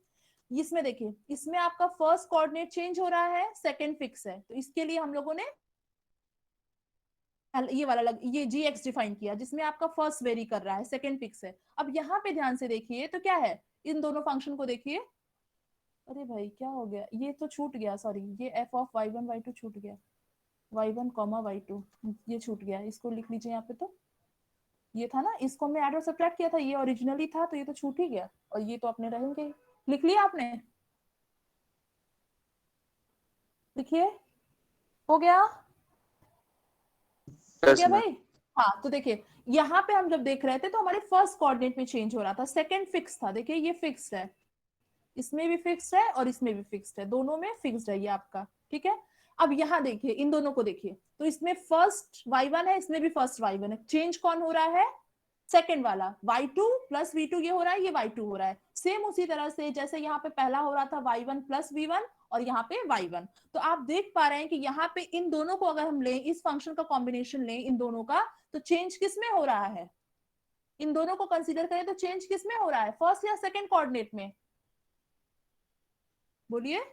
इसमें देखिए, इसमें आपका फर्स्ट कोऑर्डिनेट चेंज हो रहा है, सेकंड फिक्स है, तो इसके लिए हम लोगों ने ये वाला ये gx डिफाइन किया जिसमें आपका फर्स्ट वेरी कर रहा है, सेकंड फिक्स है। अब यहाँ पे ध्यान से देखिए तो क्या है, इन दोनों फंक्शन को देखिए, अरे भाई क्या हो गया, ये तो छूट गया, सॉरी, ये f ऑफ y1 y2 छूट गया, y1 कॉमा y2 ये छूट गया, इसको लिख लीजिए यहाँ पे, तो ये था ना, इसको हमने ऐड और सब्ट्रैक्ट किया था, ये ओरिजिनली था तो ये तो छूट ही गया, और ये तो अपने रहेंगे। लिख लिया आपने, लिखिए, हो गया, हो Yes, गया ma'am. भाई। हाँ तो देखिए यहाँ पे हम जब देख रहे थे तो हमारे फर्स्ट कोऑर्डिनेट में चेंज हो रहा था, सेकंड फिक्स था, देखिए ये फिक्स्ड है, इसमें भी फिक्स्ड है और इसमें भी फिक्स्ड है, दोनों में फिक्स्ड है ये आपका, ठीक है। अब यहाँ देखिए इन दोनों को देखिए, तो इसमें फर्स्ट y1 है, इसमें भी फर्स्ट y1 है, चेंज कौन हो रहा है, सेकंड वाला y2 प्लस v2 ये हो रहा है, ये y2 हो रहा है। सेम उसी तरह से जैसे यहाँ पे पहला हो रहा था y1 प्लस v1 और यहाँ पे y1, तो आप देख पा रहे हैं कि यहाँ पे इन दोनों को अगर हम लें, इस फंक्शन का कॉम्बिनेशन लें इन दोनों का, तो चेंज किस में हो रहा है, इन दोनों को कंसीडर करें तो चेंज किस में हो रहा है, फर्स्ट या सेकंड कोऑर्डिनेट में, बोलिए।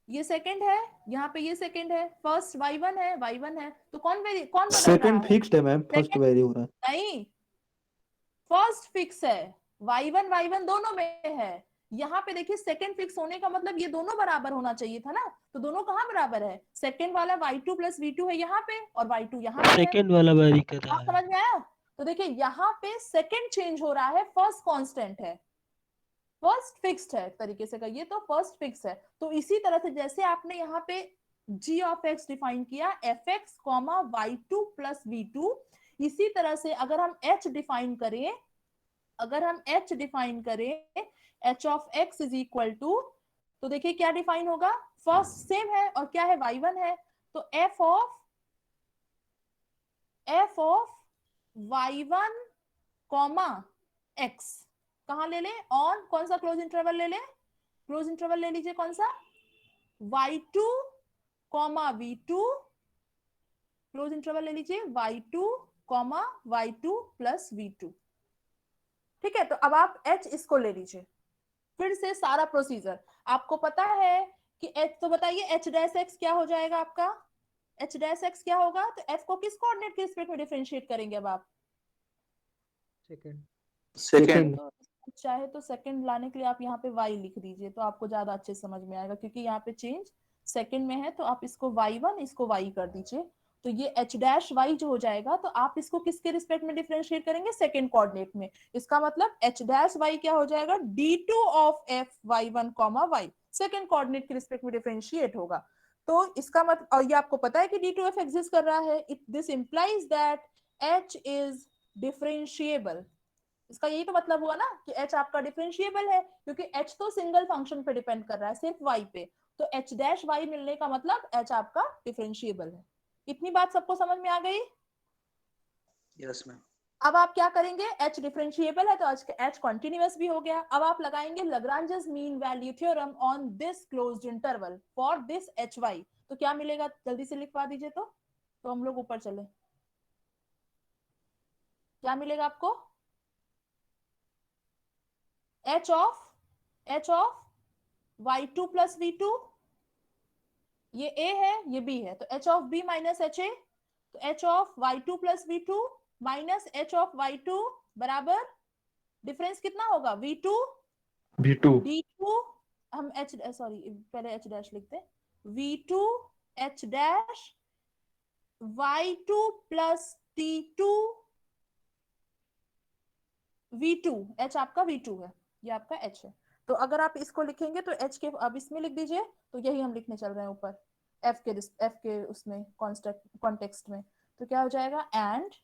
ये सेकंड है, यहाँ पे ये सेकंड है, फर्स्ट y1 है, y1 है, तो कौन बदल रहा सेकंड है, फिक्स्ड है मैम, फर्स्ट Second- वेरी हो रहा है। नहीं, फर्स्ट फिक्स है, y1 दोनों में है। यहाँ पे देखिए सेकंड फिक्स होने का मतलब ये दोनों बराबर होना चाहिए था ना, तो दोनों कहाँ बराबर है, सेकंड वाला y2 प्लस v2 है यहाँ पे और y2 यहाँ पे है, सेकंड वाला वेरी कर रहा आप है। समझ में आया? तो देखिए यहाँ पे सेकंड चेंज हो रहा है, फर्स्ट कांस्टेंट है, फर्स्ट फिक्स्ड है एक तरीके से कहिए तो फर्स्ट फिक्स है। तो इसी तरह से जैसे आपने यहाँ पे g ऑफ x डिफाइन किया fx comma y2 plus v2, इसी तरह से अगर हम h डिफाइन करें, अगर हम h डिफाइन करें h of x is equal to, तो देखिए क्या डिफाइन होगा, फर्स्ट सेम है और क्या है, y1 है, तो f of y1 comma x कहाँ ले लें, ऑन कौन सा क्लोज इंटरवल ले लें, क्लोज इंटरवल ले लीजिए, कौन सा, y2 comma v2, close interval ले लीजिए y2 comma y2 plus v2, ठीक है। तो अब आप h इसको ले लीजिए, फिर से सारा प्रोसीजर आपको पता है कि h, तो बताइए h डैश x क्या हो जाएगा आपका, h डैश x क्या होगा, तो f को किस कोऑर्डिनेट के रिस्पेक्ट में डिफरेंशिएट करेंगे अब आप, Second. चाहे तो सेकंड लाने के लिए आप यहाँ पे y लिख दीजिए तो आपको ज्यादा अच्छे समझ में आएगा, क्योंकि यहाँ पे चेंज सेकंड में है, तो आप इसको y1 इसको y कर दीजिए, तो ये h डैश y जो हो जाएगा, तो आप इसको किसके रिस्पेक्ट में डिफरेंशिएट करेंगे, सेकंड कोऑर्डिनेट में, इसका मतलब h डैश y क्या हो जाएगा, d2 of f y1 comma y, second coordinate के रिस्पेक्ट में डिफरेंशिएट होगा। तो इसका मतलब, और ये आपको पता है कि d2f एग्जिस्ट कर रहा है, this implies that h is differentiable, इसका यही तो मतलब हुआ ना कि h आपका डिफरेंशिएबल है, क्योंकि h तो सिंगल फंक्शन पे डिपेंड कर रहा है, सिर्फ y पे। तो h डैश y मिलने का मतलब h आपका डिफरेंशिएबल है। इतनी बात सबको समझ में आ गई? Yes ma'am. अब आप क्या करेंगे, h डिफरेंशिएबल है तो h कॉन्टिन्यूअस भी हो गया। अब आप लगाएंगे Lagrange's mean value theorem on this closed interval for this hy। तो क्या मिलेगा, जल्दी से लिखवा दीजिए तो हम लोग ऊपर चले। क्या मिलेगा आपको? h of y2 plus v2, ये a है ये b है, तो h of b minus H A, तो h of y2 plus v2 minus h of y2 बराबर डिफरेंस कितना होगा, v2 V2 d2, हम h सॉरी पहले h डैश लिखते हैं, v2 h dash y2 plus t2 v2, h आपका v2 है, ये आपका h है। तो अगर आप इसको लिखेंगे तो h के अब इसमें लिख दीजिए, तो यही हम लिखने चल रहे हैं ऊपर f के उसमें कॉन्टेक्स्ट में। तो क्या हो जाएगा, एंड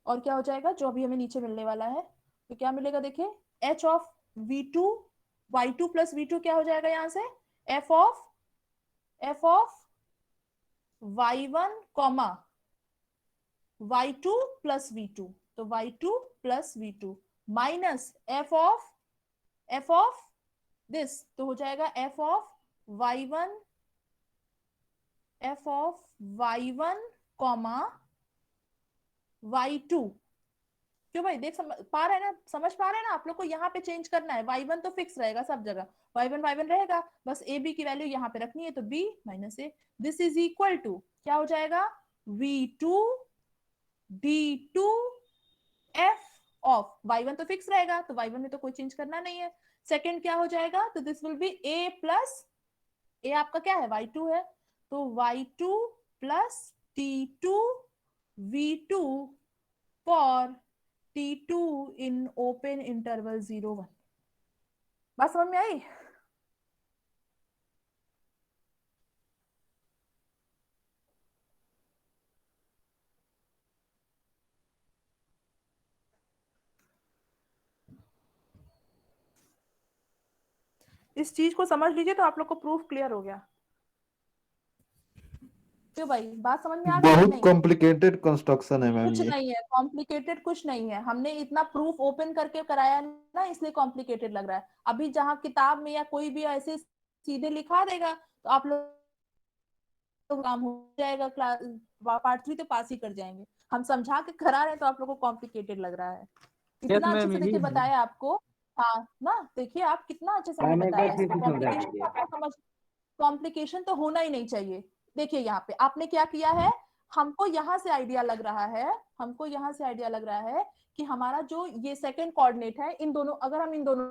और क्या हो जाएगा जो अभी हमें नीचे मिलने वाला है, तो क्या मिलेगा देखिए, h of v2 y2 plus v2 क्या हो जाएगा यहाँ से, f of y1 comma y2 plus v2, तो y2 plus v2 minus f of this, तो हो जाएगा f of y1 comma y2। क्यों भाई, देख पा रहे हैं ना, समझ पा रहे हैं ना, आप लोग को यहाँ पे चेंज करना है, y1 तो फिक्स रहेगा सब जगह, y1 रहेगा, बस a b की वैल्यू यहाँ पे रखनी है, तो b minus a, this is equal to क्या हो जाएगा, v2 d2 f of y1 तो फिक्स रहेगा, तो y1 में तो कोई चेंज करना नहीं है। सेकंड क्या हो जाएगा, तो this will be a plus a आपका क्या है, y2 है, तो y2 plus t2 v2 for t2 in open interval 0 1। बात समझ में आई? इस चीज को समझ लीजिए तो आप लोग को प्रूफ क्लियर हो गया। क्यों भाई, बात समझ में आ गई? बहुत नहीं, कॉम्प्लिकेटेड कंस्ट्रक्शन है मैम कुछ ये। नहीं है कॉम्प्लिकेटेड, कुछ नहीं है, हमने इतना प्रूफ ओपन करके कराया ना, इसलिए कॉम्प्लिकेटेड लग रहा है। अभी जहां किताब में या कोई भी ऐसे सीधे लिखा देगा तो आप लोग काम हो जाएगा, क्लास पार्ट 3 तो पास ही कर जाएंगे। हम समझा के करा रहे हैं तो आप लोग को कॉम्प्लिकेटेड लग रहा है। इतना अच्छे से देखिए बताया आपको, हाँ ना, देखिए आप कितना अच्छे से हमने बताया इसको, कॉम्प्लिकेशन आपको समझ, कॉम्प्लिकेशन तो होना ही नहीं चाहिए। देखिए यहाँ पे आपने क्या किया है, हमको यहाँ से आइडिया लग रहा है, हमको यहाँ से आइडिया लग रहा है कि हमारा जो ये सेकंड कोऑर्डिनेट है, इन दोनों, अगर हम इन दोनों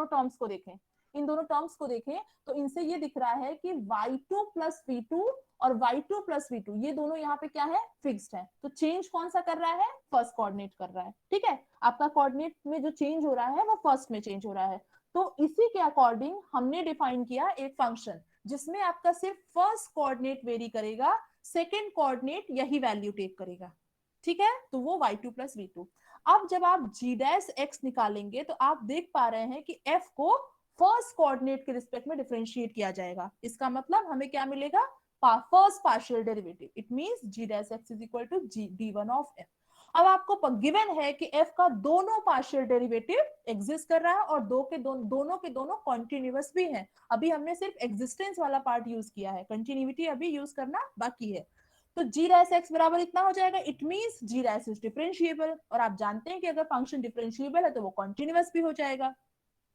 टर्म्स को देखें, इन दोनों टर्म्स को देखें तो इनसे ये दिख रहा है कि y2 प्लस v2 और y2 प्लस v2 ये दोनों यहाँ पे क्या है, फिक्स्ड है। तो चेंज कौन सा कर रहा है, फर्स्ट कोऑर्डिनेट कर रहा है, ठीक है। आपका कोऑर्डिनेट में जो चेंज हो रहा है वो फर्स्ट में चेंज हो रहा है। तो इसी के अकॉर्डिंग हमने डिफाइन किया एक फंक्शन जिसमें आपका सिर्फ फर्स्ट कोऑर्डिनेट वेरी करेगा, सेकेंड कोऑर्डिनेट यही वैल्यू टेक करेगा, ठीक है, तो वो y2 प्लस v2। अब जब आप g डैश x निकालेंगे तो आप देख पा रहे हैं कि f को फर्स्ट कोऑर्डिनेट के रिस्पेक्ट में डिफरेंशिएट किया जाएगा। इसका मतलब हमें क्या मिलेगा, first partial derivative, it means g dash x is equal to d1 of f। अब आपको गिवन है कि f का दोनों पार्शियल डेरिवेटिव एग्जिस्ट कर रहा है और दोनों के दोनों कॉन्टिन्यूअस भी हैं। अभी हमने सिर्फ एग्जिस्टेंस वाला पार्ट यूज किया है, कंटिन्यूटी अभी यूज करना बाकी है। तो g डैश x बराबर इतना हो जाएगा, it means g dash is differentiable, और आप जानते हैं कि अगर फंक्शन डिफरेंशिएबल है तो वो कॉन्टिन्यूअस भी हो जाएगा।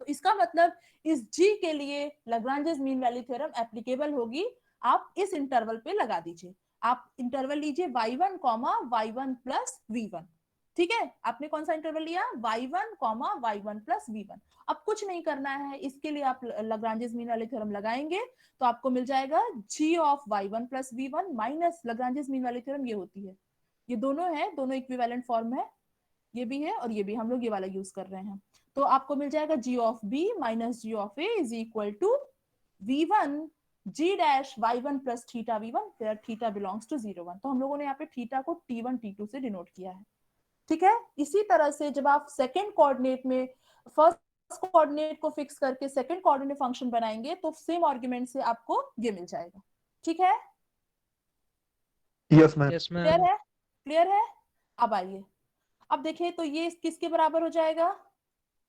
तो इसका मतलब इस g के लिए लाग्रांजेस मीन वैल्यू थ्योरम एप्लीकेबल होगी। आप इस इंटरवल पे लगा दीजिए, आप इंटरवल लीजिए y1 comma y1 plus v1, ठीक है। आपने कौन सा इंटरवल लिया, y1 comma y1 plus v1। अब कुछ नहीं करना है, इसके लिए आप लाग्रांजेस मीन वाले थ्योरम लगाएंगे तो आपको मिल जाएगा g of y1 plus v1 minus Lagrange's mean वाली थ्योरम ये होती है, ये दोनों है, दोनों इक्विवेलेंट फॉर्म है, ये भी है और ये भी, हम लोग ये वाला यूज कर रहे हैं। तो आपको मिल जाएगा g of b minus g of a is equal to v1 g dash y1 plus theta v1 where theta belongs to 0 1। तो हम लोगों ने यहाँ पे थीटा को t1 t2 से डिनोट किया है, ठीक है। इसी तरह से जब आप सेकेंड कोऑर्डिनेट में फर्स्ट कोऑर्डिनेट को फिक्स करके सेकेंड कोऑर्डिनेट फंक्शन बनाएंगे तो सेम आर्गुमेंट से आपको ये मिल जाएगा, ठीक है। Yes, ma'am. Yes, clear ma'am. है, क्लियर है। अब आइए, अब देखिए तो ये किसके बराबर हो जाएगा,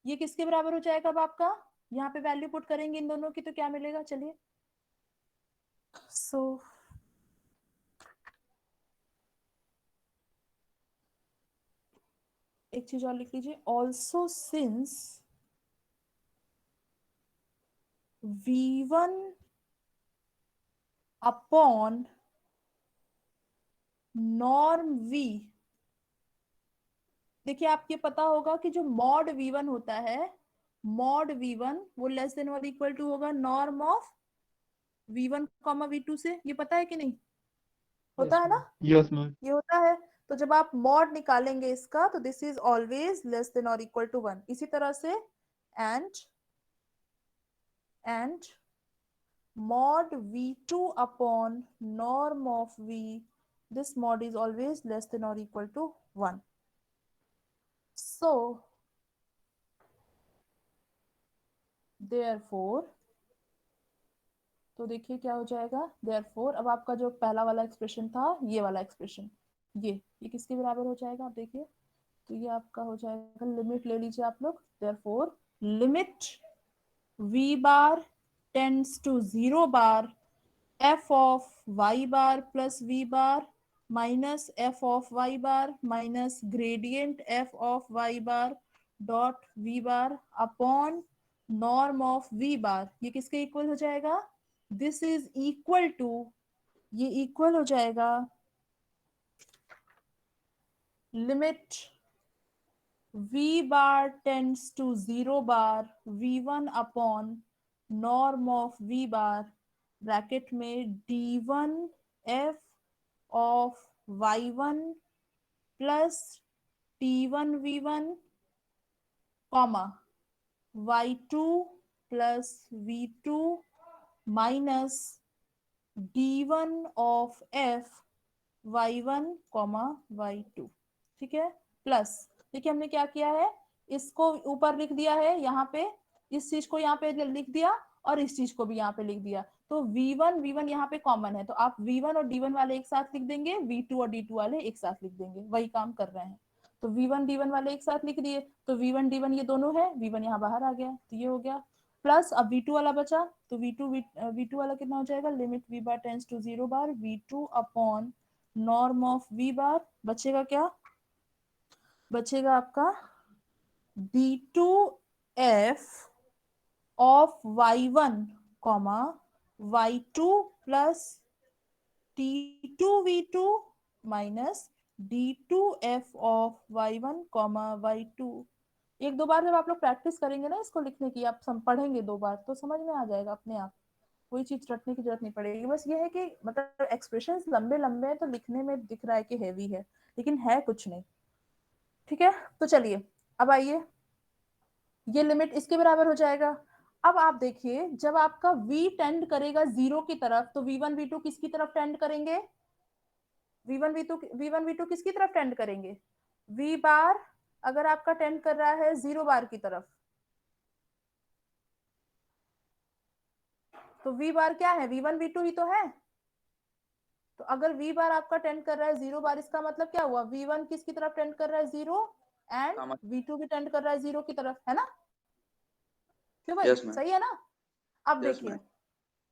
ये किसके बराबर हो जाएगा। अब आपका यहाँ पे वैल्यू पुट करेंगे इन दोनों की तो क्या मिलेगा, चलिए। सो एक चीज और लिख लीजिए, also since v1 upon norm v। देखिए आपको पता होगा कि जो मॉड v1 होता है, मॉड v1 वो लेस देन और इक्वल टू होगा norm of v1 comma v2 से, ये पता है कि नहीं, होता है ना, Yes, ma'am. ये होता है। तो जब आप मॉड निकालेंगे इसका तो this is always less than और इक्वल टू 1। इसी तरह से and mod v2 upon norm of v, this mod is always less than or equal to 1. So therefore, तो देखिए क्या हो जाएगा, therefore अब आपका जो पहला वाला एक्सप्रेशन था, ये वाला एक्सप्रेशन, ये किसके बराबर हो जाएगा, आप देखिए तो ये आपका हो जाएगा, लिमिट ले लीजिए आप लोग, therefore limit v bar tends to 0 bar f of y bar plus v bar minus f of y bar minus gradient f of y bar dot v bar upon norm of v bar, ये किसके इक्वल हो जाएगा, दिस इज इक्वल टू, ये इक्वल हो जाएगा limit v bar tends to 0 bar v1 upon norm of v bar bracket में d1 f of y1 plus t1 v1 comma y2 plus v2 minus d1 of f y1 comma y2, ठीक है। प्लस देखिए हमने क्या किया है, इसको ऊपर लिख दिया है, यहाँ पे इस चीज को यहाँ पे लिख दिया और इस चीज को भी यहाँ पे लिख दिया। तो v1 यहाँ पे कॉमन है तो आप v1 और d1 वाले एक साथ लिख देंगे, v2 और d2 वाले एक साथ लिख देंगे, वही काम कर रहे हैं। तो v1 d1 वाले एक साथ लिख दिए तो v1 d1 ये दोनों है, v1 यहाँ बाहर आ गया तो ये हो गया। प्लस अब v2 वाला बचा तो v2 वाला कितना हो जाएगा, limit v bar tends to 0 bar v2 upon norm of v bar, बचेगा क्या, बचेगा आपका d2f of y1 comma y2 plus t2v2 minus d2f of y1 comma y2। एक दो बार जब आप लोग प्रैक्टिस करेंगे ना इसको लिखने की, आप पढ़ेंगे दो बार तो समझ में आ जाएगा अपने आप, कोई चीज रटने की जरूरत नहीं पड़ेगी। बस ये है कि मतलब एक्सप्रेशंस लंबे लंबे हैं तो लिखने में दिख रहा है कि हैवी है, लेकिन है कुछ नहीं, ठीक है। तो चलिए अब आइए, ये लिमिट इसके बराबर हो जाएगा। अब आप देखिए जब आपका v टेंड करेगा 0 की तरफ तो v1 v2 किसकी तरफ टेंड करेंगे, v1 v2 किसकी तरफ टेंड करेंगे, v बार अगर आपका टेंड कर रहा है 0 बार की तरफ तो v बार क्या है, v1 v2 ही तो है। तो अगर v बार आपका टेंड कर रहा है 0 बार, इसका मतलब क्या हुआ, v1 किसकी तरफ टेंड कर रहा है 0 एंड v2 भी टेंड कर रहा है 0 की तरफ, है ना, क्यों भाई, Yes, ma'am. सही है ना। अब Yes, देखिए ma'am.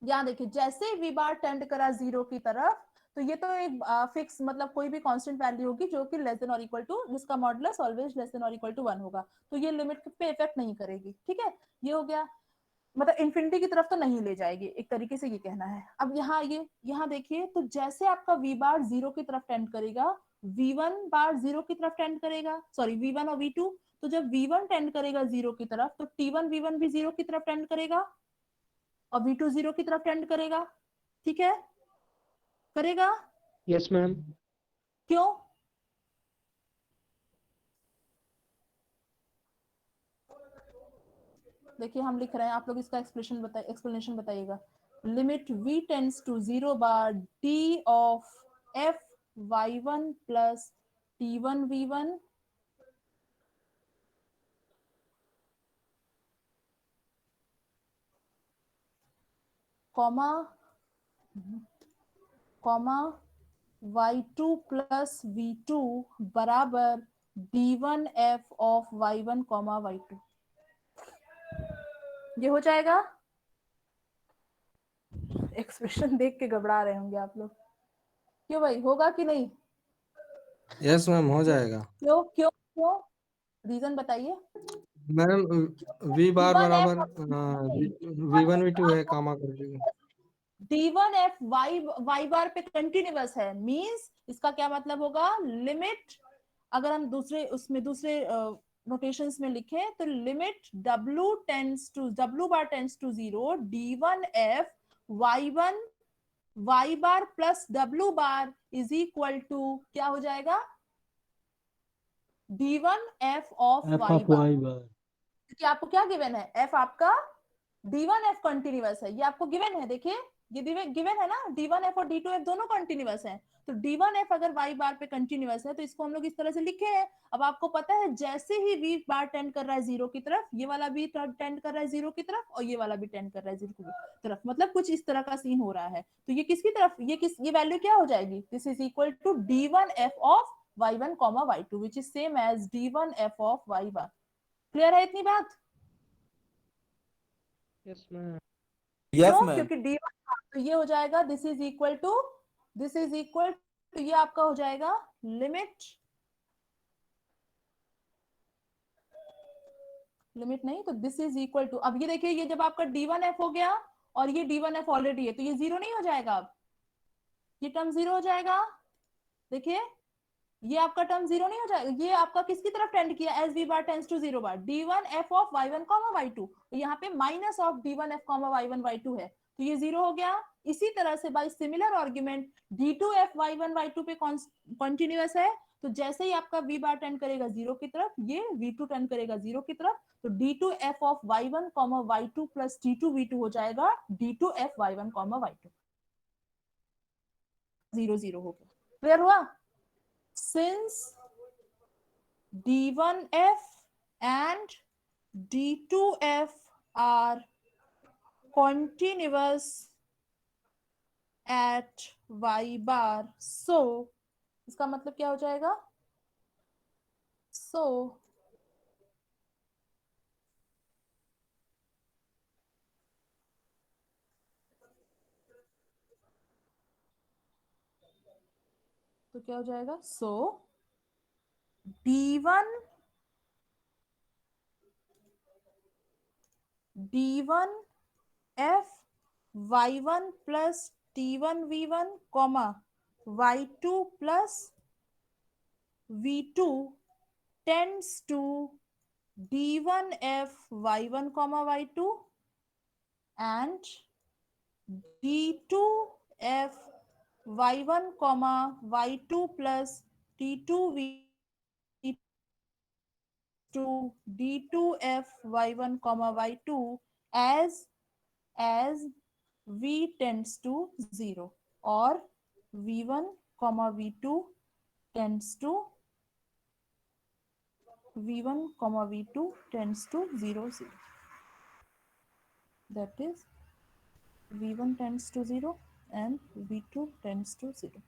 यहाँ देखिए जैसे ही v बार टेंड करा 0 की तरफ तो ये तो एक फिक्स मतलब कोई भी कांस्टेंट वैल्यू होगी जो कि लेस देन और इक्वल टू, जिसका मॉडुलस ऑलवेज लेस देन और इक्वल टू 1 होगा, तो ये लिमिट पे इफेक्ट नहीं करेगी, ठीक है। ये हो गया, मतलब इन्फिनिटी की तरफ तो नहीं ले जाएगी, एक तरीके से ये कहना है। अब यहाँ देखिए तो जैसे आपका v बार 0 की तरफ टेंड करेगा, v1 बार 0 की तरफ टेंड करेगा, सॉरी v1 और v2, तो जब v1 टेंड करेगा 0 की तरफ तो t1 v1 भी 0 की तरफ टेंड करेगा और v2 0 की तरफ टेंड करेगा, ठीक है, करेगा, यस मैम। क्यों, देखिए हम लिख रहे हैं, आप लोग इसका एक्सप्लेनेशन बताइएगा। Limit v tends to 0 bar d of f y1 plus t1 v1 comma y2 plus v2 बराबर d1 f of y1 comma y2। ये हो जाएगा। एक्सप्रेशन देख के घबरा रहे होंगे आप लोग। क्यों भाई, होगा कि नहीं? यस मैम, हो जाएगा। क्यों क्यों क्यों? रीजन बताइए। मैम वी बार D1 बराबर F V1 V2 है, कामा कर दीजिए। D1 F y बार पे कंटिन्यूअस है, मींस इसका क्या मतलब होगा? लिमिट, अगर हम दूसरे नोटेशंस में लिखें तो limit W bar tends to 0 D1 F y1 y bar plus W bar is equal to क्या हो जाएगा? D1 F of f y of bar. y bar क्योंकि आपको क्या गिवन है? F आपका D1 F कंटिन्यूअस है, ये आपको गिवन है। देखिए ये गिवन है ना, D1 F और D2 F दोनों कंटिन्यूअस हैं। तो D1 F अगर y बार पे कंटिन्यूअस है तो इसको हम लोग इस तरह से लिखे हैं। अब आपको पता है जैसे ही v बार टेंड कर रहा है 0 की तरफ, ये वाला भी टेंड कर रहा है 0 की तरफ और ये वाला भी टेंड कर रहा है 0 की तरफ, मतलब कुछ इस तरह का सीन हो रहा है। तो ये किसकी तरफ, ये वैल्यू क्या हो जाएगी? This is equal to D1 F of y1 comma y2 which is same as D1 F of y bar. Clear है इतनी बात? yes ma'am Yes, क्यों? ma'am. क्योंकि D1 तो ये हो जाएगा दिस इज इक्वल टू ये आपका हो जाएगा लिमिट नहीं तो दिस इज इक्वल टू, अब ये देखिए ये जब आपका D1 F हो गया और ये D1 F ऑलरेडी है तो ये 0 नहीं हो जाएगा? अब ये टर्म 0 हो जाएगा। देखिए ये आपका टर्म 0 नहीं हो जाएगा। ये आपका किसकी तरफ टेंड किया? As v bar tends to 0 bar D1 F of y1 y2, तो यहाँ पे minus of D1 F y1 y2 है तो ये 0 हो गया। इसी तरह से bye similar argument D2 F y1 y2 पे कंटिन्यूअस है, तो जैसे ही आपका v बार टेंड करेगा 0 की तरफ, ये v2 टेंड करेगा 0 की तरफ, तो D2 F of y1 y2 plus T2 v2 हो जाएगा D2 F y1 y2। 0 0 हो गया। क्लियर हुआ? Since D1F and D2F are continuous at y bar, so इसका मतलब क्या हो जाएगा? So तो क्या हो जाएगा? So D1 F y1 plus T1 v1 comma y2 plus v2 tends to D1 F y1 comma y2 and D2 F y1 comma y2 plus T2 v2 D2 F y1 comma y2 as v tends to 0 or v1 comma v2 tends to v1 comma v2 tends to 0 0, that is v1 tends to 0 and v2 tends to 0।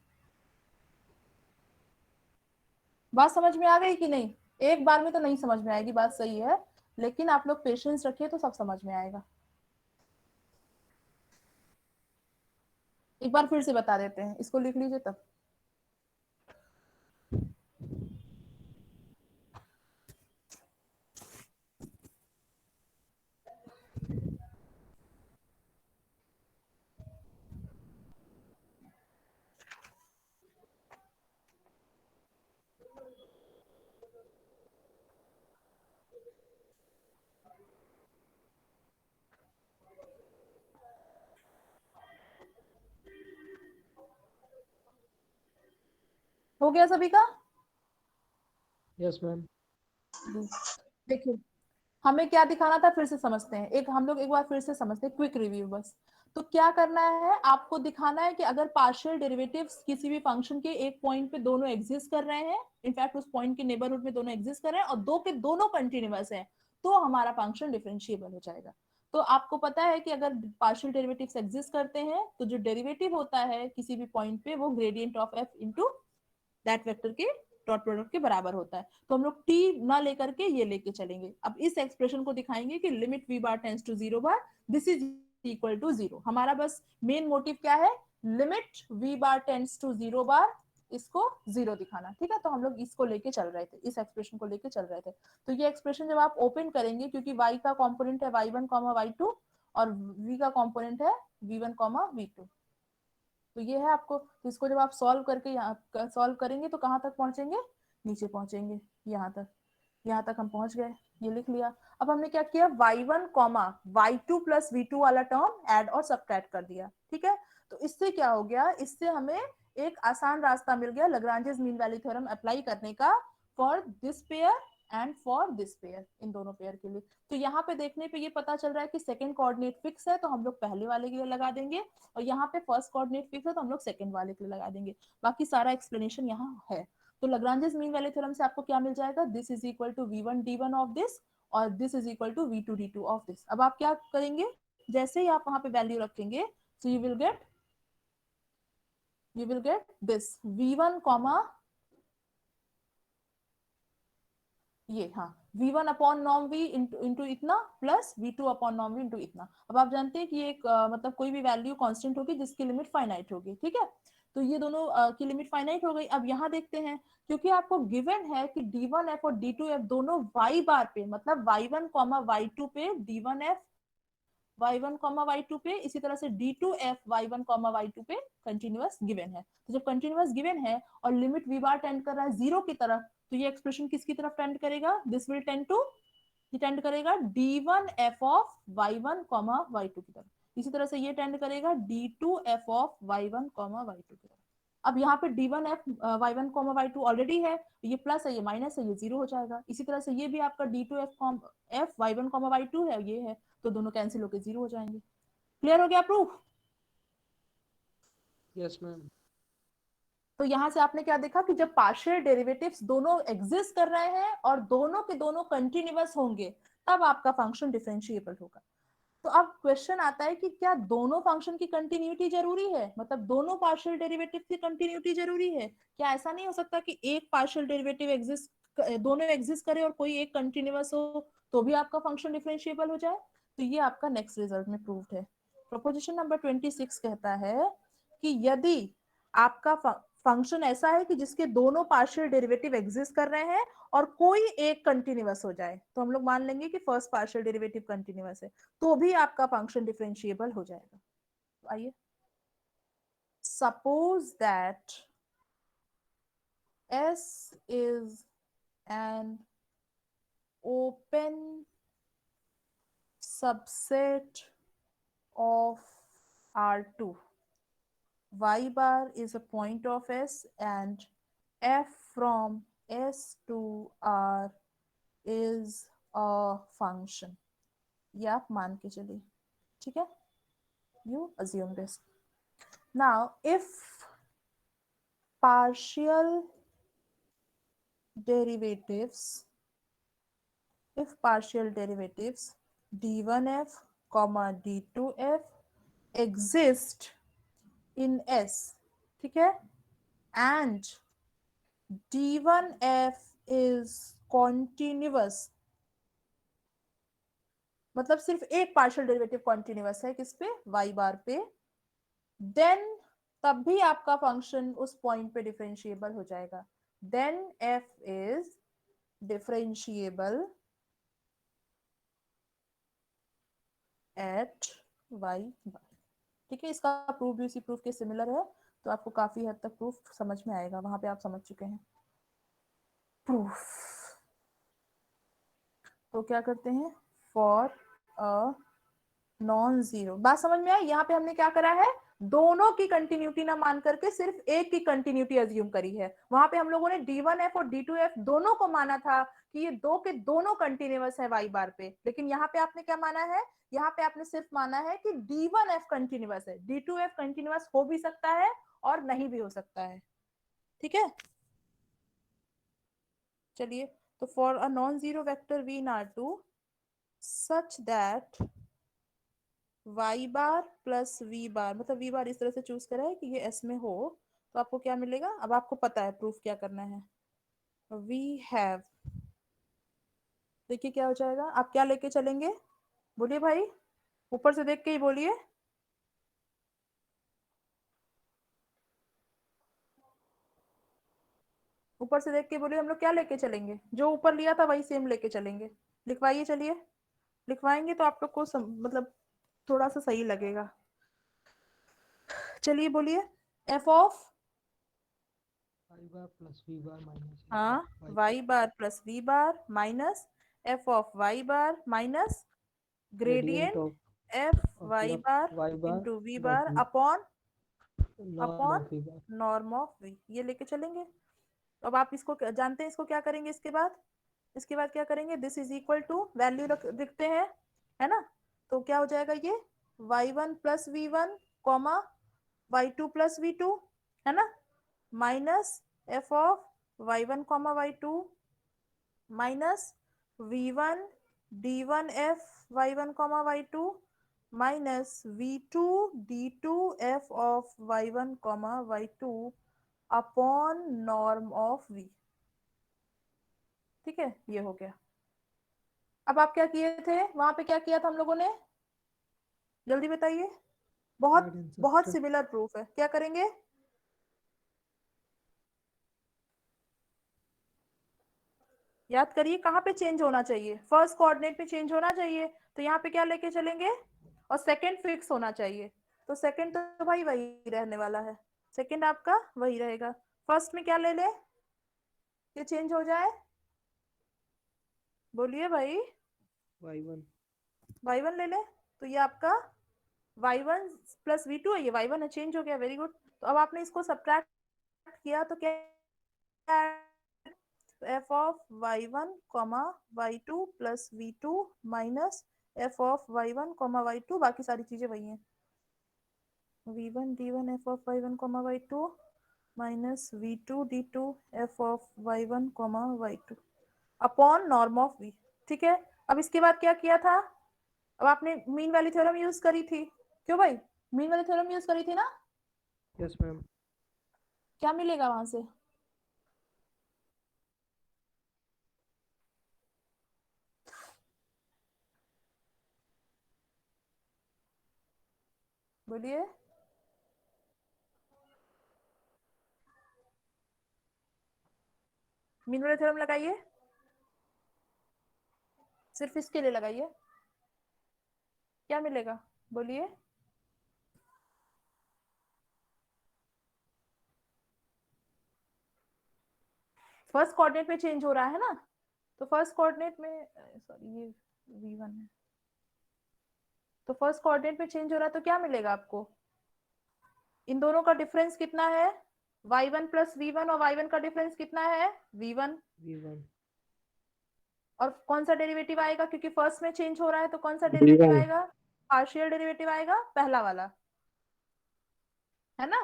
बात समझ में आ गई कि नहीं? एक बार में तो नहीं समझ में आएगी, बात सही है, लेकिन आप लोग पेशेंस रखिए तो सब समझ में आएगा। एक बार फिर से बता देते हैं, इसको लिख लीजिए तब। हो गया सभी का? yes ma'am देखिए हमें क्या दिखाना था, फिर से समझते हैं। हम लोग एक बार फिर से समझते हैं, क्विक रिव्यू बस। तो क्या करना है, आपको दिखाना है कि अगर पार्शियल डेरिवेटिव्स किसी भी फंक्शन के एक पॉइंट पे दोनों एग्जिस्ट कर रहे हैं, इनफैक्ट उस पॉइंट के नेबरहुड में दोनों एग्जिस्ट कर रहे हैं और दो के दोनों कंटिन्यूअस है, तो हमारा फंक्शन डिफरेंशिएबल हो जाएगा। तो आपको पता है कि अगर पार्शियल डेरिवेटिव्स एग्जिस्ट करते हैं तो जो डेरिवेटिव होता है किसी भी पॉइंट पे वो gradient of F into that vector के डॉट प्रोडक्ट के बराबर होता है। तो हम लोग टी ना लेकर के ये लेके चलेंगे। अब इस एक्सप्रेशन को दिखाएंगे कि limit v bar tends to 0 bar this is equal to 0। हमारा बस मेन मोटिव क्या है, limit v bar tends to 0 bar इसको 0 दिखाना, ठीक है। तो हम लोग इसको लेके चल रहे थे, इस एक्सप्रेशन को लेके चल रहे थे। तो ये एक्सप्रेशन जब आप ओपन करेंगे, क्योंकि y का कॉम्पोनेंट है y1 y2 और v का कॉम्पोनेंट है v1 v2, तो ये है आपको। तो इसको जब आप सॉल्व करके यहाँ सॉल्व करेंगे तो कहाँ तक पहुंचेंगे, नीचे पहुंचेंगे, यहाँ तक हम पहुंच गए, ये लिख लिया। अब हमने क्या किया, y1 y2 प्लस v2 वाला टर्म ऐड और सब्ट्रैक्ट कर दिया, ठीक है। तो इससे क्या हो गया, इससे हमें एक आसान रास्ता मिल गया Lagrange's mean value theorem apply करने का for this pair and for this pair, इन दोनों पेयर के लिए। तो यहाँ पे देखने पे ये पता चल रहा है कि सेकंड कोऑर्डिनेट फिक्स है तो हम लोग पहले वाले के लिए लगा देंगे, और यहाँ पे फर्स्ट कोऑर्डिनेट फिक्स है तो हम लोग सेकंड वाले के लिए लगा देंगे। बाकी सारा एक्सप्लेनेशन यहाँ है। तो लाग्रांजेस मीन वैल्यू थ्योरम से आपको क्या मिल जाएगा, this is equal to v1 d1 of this और this is equal to v2 d2 of this. अब आप क्या करेंगे, जैसे ही आप वहां पे वैल्यू रखेंगे so you will get this v1 comma ये, हाँ, v1 upon norm v into इतना plus v2 upon norm v into इतना। अब आप जानते हैं कि ये एक मतलब कोई भी वैल्यू कांस्टेंट होगी जिसकी लिमिट फाइनाइट होगी, ठीक है। तो ये दोनों की लिमिट फाइनाइट हो गई। अब यहाँ देखते हैं, क्योंकि आपको गिवन है कि d1f और d2f दोनों y बार पे, मतलब y1 y2 पे d1f y1 y2 पे, इसी तरह से d2f y1 y2 पे कंटिन्यूअस गिवन है। तो जब कंटिन्यूअस गिवन है और लिमिट v बार टेंड कर रहा है 0 की तरफ, तो ये एक्सप्रेशन किसकी तरफ टेंड करेगा, दिस विल टेंड टू, ये टेंड करेगा d1f ऑफ y1 y2 की तरफ। इसी तरह से ये टेंड करेगा d2f ऑफ y1 y2 की तरफ। अब यहाँ पे d1f y1 y2 ऑलरेडी है, ये प्लस है ये माइनस है, ये 0 हो जाएगा। इसी तरह से ये भी आपका d2f y1 y2 है, ये है, तो दोनों कैंसिल होकर 0 हो जाएंगे। क्लियर हो गया प्रूफ? Yes ma'am. तो यहां से आपने क्या देखा कि जब पार्शियल डेरिवेटिव्स दोनों एग्जिस्ट कर रहे हैं और दोनों के दोनों कंटिन्यूअस होंगे, तब आपका फंक्शन डिफरेंशिएबल होगा। तो अब क्वेश्चन आता है कि क्या दोनों फंक्शन की कंटिन्यूटी जरूरी है, मतलब दोनों पार्शियल डेरिवेटिव की कंटिन्यूटी जरूरी है? क्या ऐसा नहीं हो सकता कि एक पार्शियल डेरिवेटिव एग्जिस्ट, दोनों एग्जिस्ट करे और कोई एक कंटिन्यूअस हो तो भी आपका फंक्शन डिफरेंशिएबल हो जाए? तो ये आपका नेक्स्ट रिजल्ट में प्रूव्ड है। प्रोपोजिशन नंबर 26 कहता है कि यदि आपका फंक्शन ऐसा है कि जिसके दोनों पार्शियल डेरिवेटिव एग्जिस्ट कर रहे हैं और कोई एक कंटिन्यूअस हो जाए, तो हम लोग मान लेंगे कि फर्स्ट पार्शियल डेरिवेटिव कंटिन्यूअस है, तो भी आपका फंक्शन डिफरेंशिएबल हो जाएगा। तो आइए, suppose that S is an open subset of R2. Y bar is a point of S and f from S to R is a function. ये आप मान के चलिए, ठीक है, you assume this. Now if partial derivatives d1f d2f exist in S, ठीक है, and d1f is continuous, मतलब सिर्फ एक पार्शियल डेरिवेटिव कॉन्टिन्यूअस है किस पे, y बार पे, देन तब भी आपका फंक्शन उस पॉइंट पे डिफरेंशिएबल हो जाएगा। Then f is differentiable at y bar, ठीक है। इसका प्रूफ भी उसी प्रूफ के सिमिलर है, तो आपको काफी हद तक प्रूफ समझ में आएगा, वहां पे आप समझ चुके हैं प्रूफ। तो क्या करते हैं, फॉर अ नॉन जीरो, बात समझ में आई? यहाँ पे हमने क्या करा है, दोनों की कंटिन्यूटी ना मान करके सिर्फ एक की कंटिन्यूटी अज्यूम करी है। वहां पे हम लोगों ने D1F और D2F दोनों को माना था कि ये दो के दोनों कंटिन्यूअस है y बार पे, लेकिन यहाँ पे आपने क्या माना है, यहाँ पे आपने सिर्फ माना है कि D1F कंटिन्यूअस है, D2F कंटिन्यूअस हो भी सकता है और नहीं भी हो सकता है। ठीक है, चलिए, तो for a non zero vector v in R2 such that y bar plus v बार, मतलब v बार इस तरह से चूज करा है कि ये s में हो, तो आपको क्या मिलेगा, अब आपको पता है प्रूफ क्या करना है। वी हैव, देखिए क्या हो जाएगा, आप क्या लेके चलेंगे, बोलिए भाई, ऊपर से देख के ही बोलिए। ऊपर से देख के बोलिए, हम लोग क्या लेके चलेंगे, जो ऊपर लिया था वही सेम लेके चलेंगे। लिखवाइए, चलिए लिखवाएंगे तो आप लोग को मतलब थोड़ा सा सही लगेगा। चलिए बोलिए, F of y bar plus v bar minus हाँ y bar plus v bar minus F of y bar minus gradient gradient of F of y bar y bar into v dot bar v upon norm of v bar. Norm of v, ये लेके चलेंगे। तो अब आप इसको जानते हैं, इसको क्या करेंगे, इसके बाद क्या करेंगे, this is equal to value लिखते हैं, है ना, तो क्या हो जाएगा ये y1 plus v1 comma y2 plus v2, है ना, minus F of y1 comma y2 minus v1 d1f y1 comma y2 minus v2 d2f of y1 comma y2 upon norm of v। ठीक है, ये हो गया। अब आप क्या किए थे वहां पे, क्या किया था हम लोगों ने, जल्दी बताइए, बहुत Add and बहुत subtract. सिमिलर प्रूफ है, क्या करेंगे, याद करिए कहाँ पे चेंज होना चाहिए, फर्स्ट कोऑर्डिनेट पे चेंज होना चाहिए, तो यहाँ पे क्या लेके चलेंगे, और सेकंड फिक्स होना चाहिए, तो सेकंड तो भाई वही रहने वाला है, सेकंड आपका वही रहेगा। फर्स्ट में क्या ले ले, ये चेंज हो जाए, बोलिए भाई, y1 y1 ले ले, तो ये आपका y1 प्लस v2 है, ये y1 है, चेंज हो गया, वेरी गुड। तो अब आपने इसको सब्ट्रैक्ट किया तो क्या, F of y1 comma y2 plus v2 minus F of y1 comma y2, बाकी सारी चीजें वही हैं, v1 d1 F of y1 comma y2 minus v2 d2 F of y1 comma y2 upon norm of v। ठीक है, अब इसके बाद क्या किया था, अब आपने मीन वैल्यू थ्योरम यूज करी थी, क्यों भाई, मीन वैल्यू थ्योरम यूज करी थी ना, yes मैम क्या मिलेगा वहां से, बोलिए, मीन वैल्यू थ्योरम लगाइए, सिर्फ इसके लिए लगाइए, क्या मिलेगा, बोलिए, फर्स्ट कोऑर्डिनेट में चेंज हो रहा है ना, तो फर्स्ट कोऑर्डिनेट में, सॉरी ये v1 है, तो फर्स्ट कोऑर्डिनेट में चेंज हो रहा है तो क्या मिलेगा आपको, इन दोनों का डिफरेंस कितना है, y1 प्लस v1, और y1 का डिफरेंस कितना है v1, v1 और कौन सा डेरिवेटिव आएगा, क्योंकि फर्स्ट में चेंज हो रहा है तो कौन सा डेरिवेटिव D1 आएगा, पार्शियल डेरिवेटिव आएगा, पहला वाला, है ना,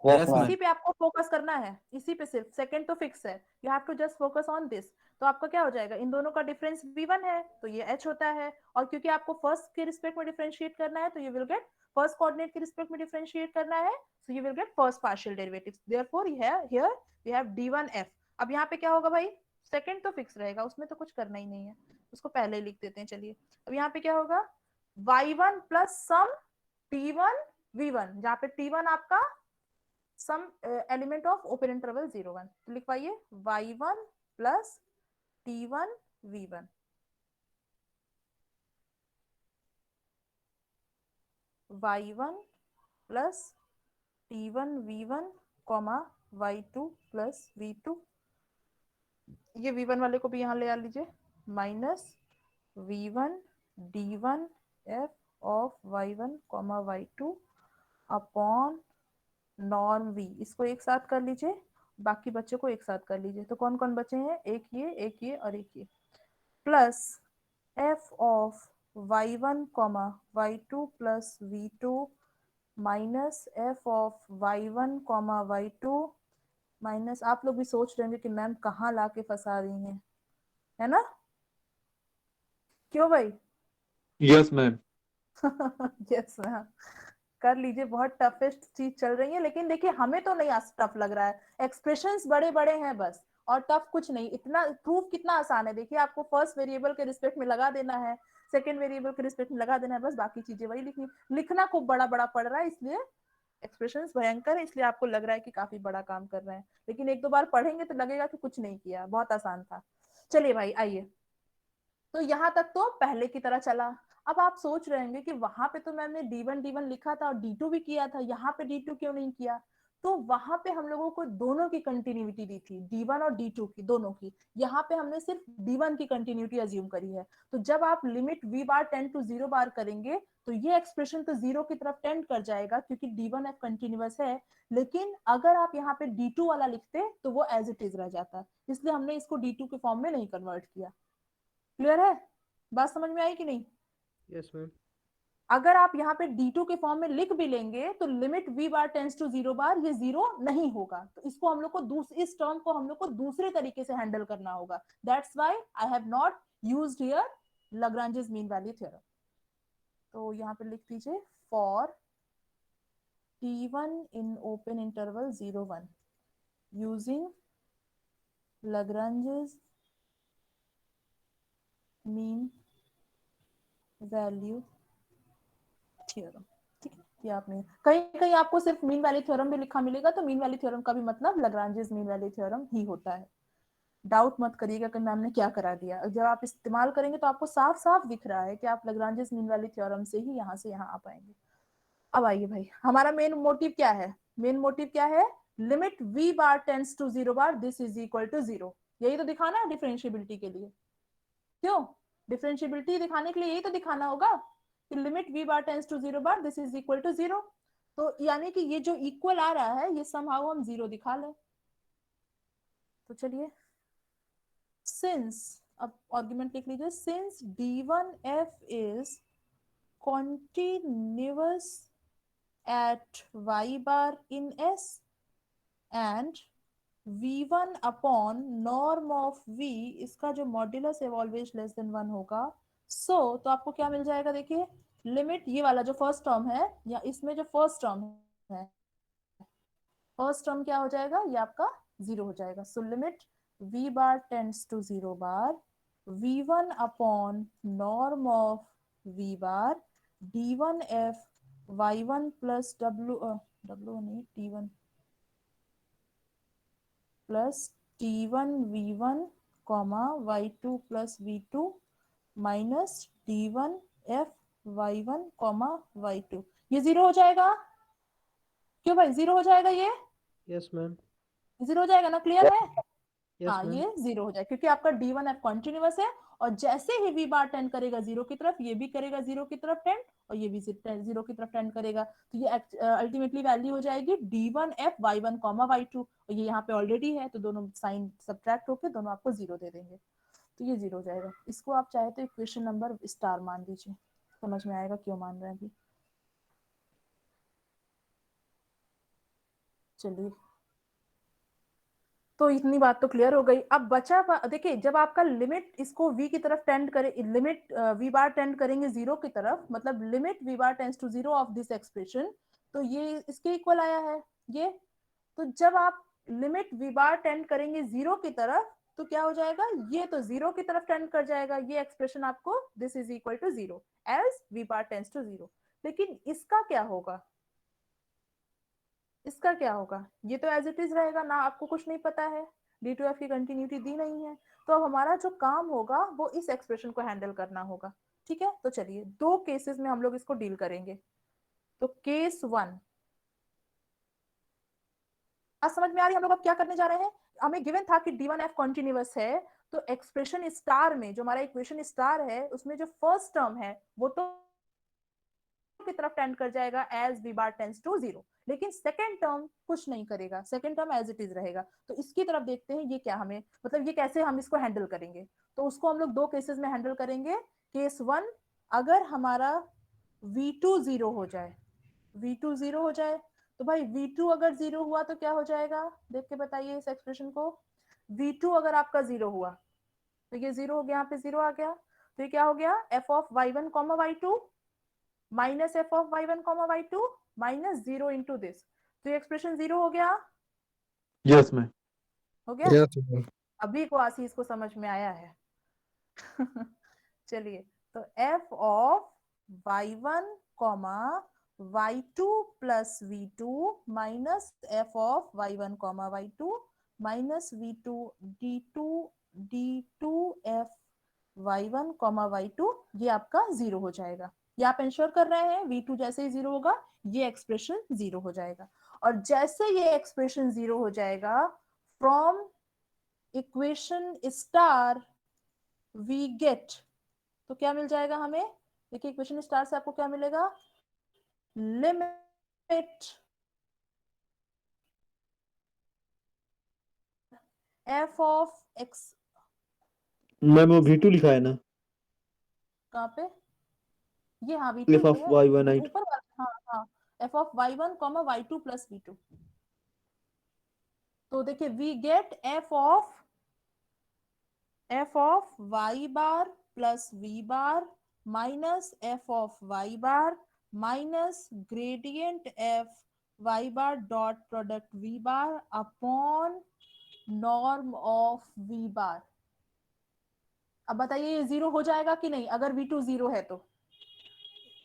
yes इसी ma'am पे आपको फोकस करना है, इसी पे सिर्फ, सेकंड तो फिक्स है, you have to just focus on this. तो आपका क्या हो जाएगा, इन दोनों का डिफरेंस v1 है तो ये h होता है, और क्योंकि आपको फर्स्ट के रिस्पेक्ट में डिफरेंशिएट करना है तो you will get first coordinate के रिस्पेक्ट में डिफरेंशिएट करना है, so you will get first partial derivative, therefore here we have d1f। अब यहाँ पे क्या होगा भाई, सेकंड तो फिक्स रहेगा, उसमें तो कुछ करना ही नहीं है, उसको पहले ही लिख देते हैं। चलिए, अब यहाँ पे क्या होगा, y1 प्लस सम t1 v1, जहाँ पे t1 आपका some element of open interval 0 1, तो लिखवाइए y1 plus t1 v1, y1 plus t1 v1 comma y2 plus v2, ये v1 वाले को भी यहाँ ले आ लीजिए, minus v1 d1 f of y1 comma y2 upon norm v। इसको एक साथ कर लीजिए, बाकी बच्चे को एक साथ कर लीजिए। तो कौन कौन बचे हैं, एक ये और एक ये, plus f of y1 comma y2 plus v2 minus f of y1 comma y2 minus, आप लोग भी सोच रहे होंगे कि मैम कहाँ लाके फंसा रही हैं, है ना? क्यों भाई? Yes, ma'am. यस मैम, कर लीजिए। बहुत टफेस्ट चीज चल रही है, लेकिन देखिए हमें तो नहीं टफ लग रहा है, एक्सप्रेशंस बड़े बड़े हैं बस, और टफ कुछ नहीं। इतना प्रूफ कितना आसान है, देखिए आपको फर्स्ट वेरिएबल के रिस्पेक्ट में लगा देना है, सेकंड वेरिएबल के रिस्पेक्ट में लगा देना है, बस बाकी चीजें वही लिखनी। लिखना खूब बड़ा बड़ा पड़ रहा है, इसलिए एक्सप्रेशंस भयंकर है, इसलिए आपको लग रहा है कि काफी बड़ा काम कर रहे हैं, लेकिन एक दो बार पढ़ेंगे तो लगेगा कि कुछ नहीं किया, बहुत आसान था। चलिए भाई आइए, तो यहाँ तक तो पहले की तरह चला। अब आप सोच रहे होंगे कि वहां पे तो मैंने D1 लिखा था और D2 भी किया था, यहाँ पे D2 क्यों नहीं किया? तो वहां पे हम लोगों को दोनों की कंटिन्यूटी दी थी, D1 और D2 की, दोनों की। यहाँ पे हमने सिर्फ D1 की कंटिन्यूटी अज्यूम करी है। तो जब आप limit v bar tend to 0 bar करेंगे तो ये एक्सप्रेशन तो 0 की तरफ टेंड कर जाएगा, क्योंकि D1F कंटिन्यूअस है। लेकिन अगर आप यहाँ पे D2 वाला लिखते तो वो एज इट इज रह जाता, इसलिए हमने इसको D2 के फॉर्म में नहीं कन्वर्ट किया। क्लियर है? बात समझ में आई कि नहीं? Yes ma'am. अगर आप यहाँ पे D2 के फॉर्म में लिख भी लेंगे तो limit v bar tends to 0 bar ये 0 नहीं होगा, तो इसको हम लोग को इस टर्म को हम लोग को दूसरे तरीके से हैंडल करना होगा। That's why I have not used here Lagrange's mean value theorem. तो यहाँ पे लिख दीजिए for t1 in open interval 0 1 using Lagrange's mean value theorem. ठीक है, ये आपने कहीं कहीं आपको सिर्फ मीन वैल्यू थ्योरम भी लिखा मिलेगा, तो मीन वैल्यू थ्योरम का भी मतलब लाग्रांजेस मीन वैल्यू थ्योरम ही होता है। डाउट मत करिएगा कि मैम ने क्या करा दिया, जब आप इस्तेमाल करेंगे तो आपको साफ साफ दिख रहा है कि आप लाग्रांजेस मीन वैल्यू थ्योरम से ही यहाँ से यहाँ आ पाएंगे। अब आइए भाई, हमारा मेन मोटिव क्या है? मेन मोटिव क्या है? Limit v bar tends to 0 bar this is equal to 0, यही तो दिखाना है डिफरेंशिएबिलिटी के लिए। क्यों? डिफरेंशिएबिलिटी दिखाने के लिए यही तो दिखाना होगा कि limit v bar tends to 0 bar this is equal to 0। तो यानी कि ये जो इक्वल आ रहा है ये समहाउ हम 0 दिखा लें। तो चलिए, सिंस, अब आर्गुमेंट लिख लीजिए, since D1F is continuous at y bar in S and v1 upon norm of v, इसका जो मॉड्यूलस है ऑलवेज लेस देन 1 होगा। सो तो आपको क्या मिल जाएगा, देखिए लिमिट, ये वाला जो फर्स्ट टर्म है या इसमें जो फर्स्ट टर्म है, फर्स्ट टर्म क्या हो जाएगा, ये आपका 0 हो जाएगा। So limit v bar tends to 0 bar v1 upon norm of v bar D1F y1 plus w नहीं t1 plus t1 v1 comma y2 plus v2 minus d1f y1 comma y2, ये 0 हो जाएगा। क्यों भाई 0 हो जाएगा? ये यस मैम। 0 हो जाएगा ना? क्लियर है? यस हाँ, मैम। ये 0 हो जाएगा क्योंकि आपका D1F कंटिन्यूअस है, और जैसे ही v बार टेंड करेगा 0 की तरफ, ये भी करेगा 0 की तरफ टेंड, और ये भी 0 की तरफ टेंड करेगा। तो ये अल्टीमेटली वैल्यू हो जाएगी D1F y1 कॉमा y2, और ये यहाँ पे ऑलरेडी है तो दोनों साइन सब्ट्रैक्ट होकर दोनों आपको 0 दे देंगे, तो ये 0 हो जाएगा। इसको आप चाहे तो इक्वेशन नंबर स्टार मान दीजिए, समझ में आएगा क्यों मान रहे हैं अभी। चलिए, तो इतनी बात तो क्लियर हो गई। अब बचा देखिए, जब आपका लिमिट इसको v की तरफ टेंड करे, लिमिट v बार टेंड करेंगे 0 की तरफ, मतलब limit v bar tends to 0 of this expression, तो ये इसके इक्वल आया है ये। तो जब आप लिमिट v बार टेंड करेंगे 0 की तरफ तो क्या हो जाएगा, ये तो 0 की तरफ टेंड कर जाएगा, ये एक्सप्रेशन आपको this is equal to 0 as v bar tends to 0। लेकिन इसका क्या होगा, इसका क्या होगा? ये तो एज इट इज रहेगा ना, आपको कुछ नहीं पता है, D2F की कंटिन्यूटी दी नहीं है। तो अब हमारा जो काम होगा वो इस एक्सप्रेशन को हैंडल करना होगा। ठीक है, तो चलिए दो केसेस में हम लोग इसको डील करेंगे। तो केस 1, आज समझ में आ रही है हम लोग अब क्या करने जा रहे हैं? हमें गिवन था कि D1F कंटिन्यूअस है, तो एक्सप्रेशन स्टार में जो हमारा इक्वेशन स्टार है उसमें जो फर्स्ट टर्म है वो तो की तरफ टेंड कर जाएगा as v bar tends to 0, लेकिन सेकेंड टर्म कुछ नहीं करेगा, second term as it is रहेगा। तो इसकी तरफ देखते हैं ये क्या हमें मतलब ये कैसे हम इसको हैंडल करेंगे। तो उसको हम लोग दो केसेस में हैंडल करेंगे। केस 1, अगर हमारा v2 0 हो जाए, v2 0 हो जाए, तो भाई v2 अगर 0 हुआ तो क्या हो जाएगा, देख के बताइए इस एक्सप्रेशन को। v2 अगर आपका 0 हुआ तो ये 0 हो गया, यहाँ पे 0 आ गया, तो ये क्या हो गया, f of y1 comma y2 minus f of y1 comma y2 minus 0 into this, तो ये एक्सप्रेशन 0 हो गया, Yes, ma'am. हो गया। Yes, ma'am. अभी को आशीष को समझ में आया है। चलिए, तो f of y1 comma y2 plus v2 minus f of y1 comma y2 minus v2 d2 f y1 comma y2, ये आपका 0 हो जाएगा। ये आप इंश्योर कर रहे हैं v2 जैसे ही 0 होगा ये एक्सप्रेशन 0 हो जाएगा। और जैसे ये एक्सप्रेशन 0 हो जाएगा, from equation star we get, तो क्या मिल जाएगा हमें, देखिए इक्वेशन स्टार से आपको क्या मिलेगा, limit f of x, ma'am वो V2 लिखा है ना, कहाँ पे, ये हाँ v2 f ये of है y1 I2। ऊपर वाला, हाँ हाँ, f of y1 comma y2 plus v2। तो देखिए we get f of y bar plus v bar minus f of y bar minus gradient f y bar dot product v bar upon norm of v bar. अब बताइए ये 0 हो जाएगा कि नहीं, अगर v2 0 है तो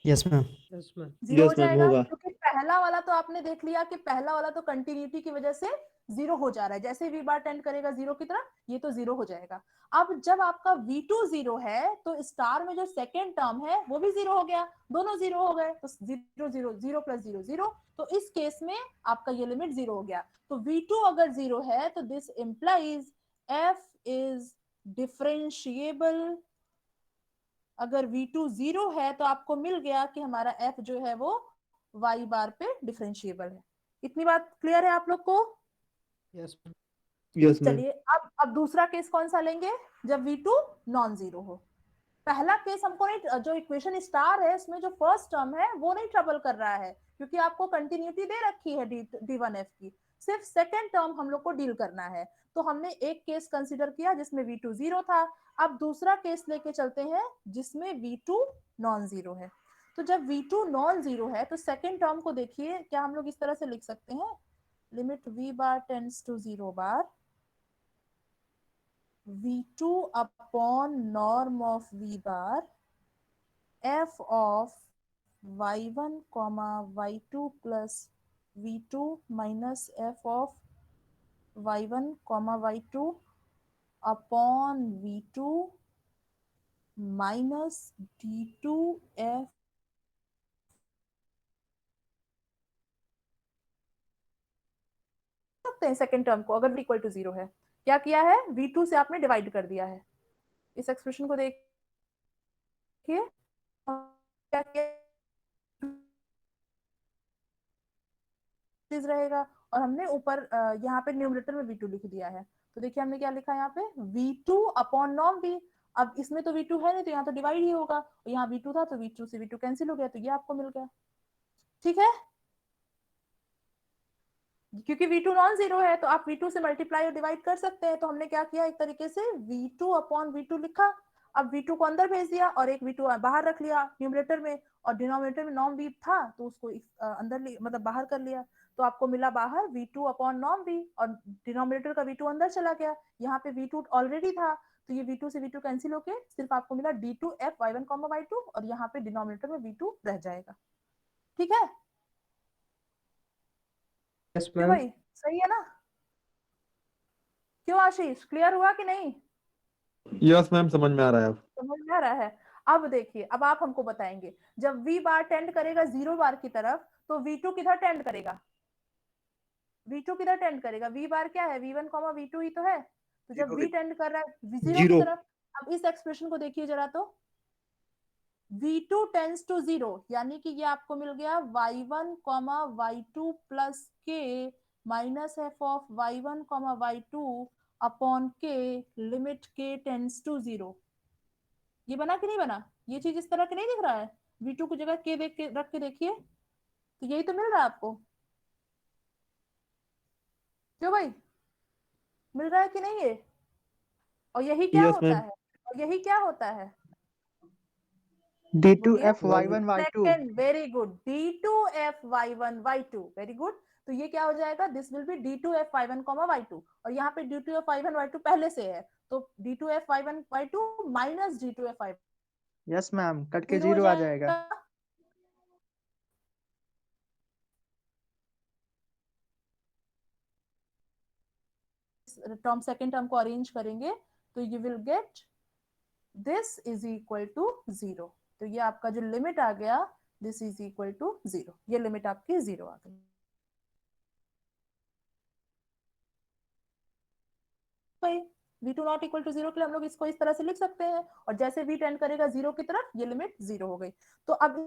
यस मैम। Yes, ma'am. 0 हो यस मैम जाएगा, होगा। क्योंकि पहला वाला तो आपने देख लिया कि पहला वाला तो कंटिन्यूटी की वजह से 0 हो जा रहा है, जैसे v बार टेंड करेगा 0 की तरफ ये तो 0 हो जाएगा। अब जब आपका v2 0 है तो स्टार में जो सेकेंड टर्म है वो भी 0 हो गया, दोनों 0 हो गए, तो 0 0 0 प्लस 0 0, तो इस केस में आपका ये लिमिट 0 हो गया। तो v2 अगर 0 है तो this implies f is differentiable. अगर v2 0 है तो आपको मिल गया कि हमारा f जो है वो y बार पे डिफरेंशिएबल है। इतनी बात क्लियर है आप लोग को? Yes, ma'am. Yes ma'am. चलिए अब दूसरा केस कौन सा लेंगे, जब v2 नॉन जीरो हो। पहला केस हमको नहीं, जो इक्वेशन स्टार है उसमें जो फर्स्ट टर्म है वो नहीं ट्रबल कर रहा है, क्योंकि आपको कंटिन्यूटी दे रखी है d1f की, सिर्फ सेकेंड टर्म हम लोग को डील करना है। तो हमने एक केस कंसीडर किया जिसमें v2 0 था। अब दूसरा केस लेके चलते हैं जिसमें v2 नॉन जीरो है। तो जब v2 नॉन जीरो है तो सेकेंड टर्म को देखिए, क्या हम लोग इस तरह से लिख सकते हैं, limit v bar tends to 0 bar v2 upon norm of v bar f of y1 comma y2 plus v2 minus f of y1 comma y2 upon v2 minus d2 f सकते हैं सेकेंड टर्म को, अगर इक्वल टू 0 है। क्या किया है, v2 से आपने डिवाइड कर दिया है। इस एक्सप्रेशन को देखिए, क्या किया रहेगा, और हमने ऊपर यहाँ पे न्यूमरेटर में v2 लिख दिया है। तो देखिए हमने क्या लिखा है यहाँ पे, v2 अपॉन नॉर्म v। अब इसमें तो v2 है नहीं तो यहाँ तो डिवाइड ही होगा, यहाँ v2 था तो v2 से v2 कैंसिल हो गया, तो ये आपको मिल गया। ठीक है, क्योंकि v2 नॉन जीरो है तो आप v2 से मल्टीप्लाई और डिवाइड कर सकते हैं। तो हमने क्या किया, एक तरीके से v2 अपॉन v2 लिखा, अब v2 को अंदर भेज दिया और एक v2 बाहर रख लिया न्यूमरेटर में, और डिनोमिनेटर में नॉर्म v था तो उसको अंदर मतलब बाहर कर लिया। तो आपको मिला बाहर v2 अपॉन नॉर्म v, और डिनोमिनेटर का v2 अंदर चला गया, यहाँ पे v2 ऑलरेडी था तो ये v2 से v2 कैंसिल होके सिर्फ आपको मिला d2f y1 y2, और यहाँ पे डिनोमिनेटर में v2 रह जाएगा। ठीक है Yes, क्यों ma'am. भाई, सही है ना? क्यों आशीष, क्लियर हुआ कि नहीं? यस मैम, समझ में आ रहा है अब। समझ में आ रहा है? अब देखिए, अब आप हमको बताएंगे, जब v बार टेंड करेगा 0 बार की तरफ तो v2 किधर टेंड करेगा, v2 किधर टेंड करेगा, v बार क्या है, v1 v2 ही तो है, तो जब v टेंड कर रहा है 0 की जीरो। तरफ। अब इस एक्सप्रेशन को देखिए जरा, तो v2 टेंस टू 0, यानी कि ये आपको मिल गया y1 y2 plus k minus F of y1 y2 upon k limit k tends to 0। ये बना कि नहीं बना? ये चीज इस तरह के नहीं दिख रहा है? v2 की जगह k देख के रख के देखिए, तो यही तो मिल रहा है आपको। क्यों भाई, मिल रहा है कि नहीं ये? और यही क्या Yes, होता ma'am. है? और यही क्या होता है? बोलिए। D2F Y1 Y2 second, very good, d2f y1 y2, very good. तो ये क्या हो जाएगा? This will be d2f y1 y2, और यहाँ पे d2f y1 y2 पहले से है, तो d2f y1 y2 minus d2f y1 yes ma'am, cut के 0 हो 0 आ जाएगा। जाएगा। टर्म सेकंड टर्म को अरेंज करेंगे तो you will get this is equal to 0। तो ये आपका जो लिमिट आ गया, दिस इज इक्वल टू 0, ये लिमिट आपकी 0 आ गई। v2 नॉट इक्वल टू 0 के लिए हम लोग इसको इस तरह से लिख सकते हैं, और जैसे v टेंड करेगा 0 की तरफ, ये लिमिट 0 हो गई। तो अब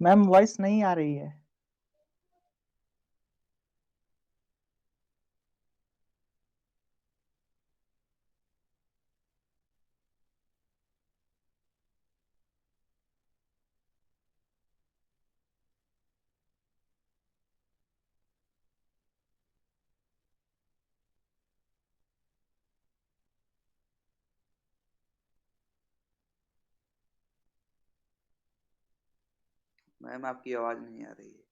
मैम वॉइस नहीं आ रही है। मैम आपकी आवाज नहीं आ रही है।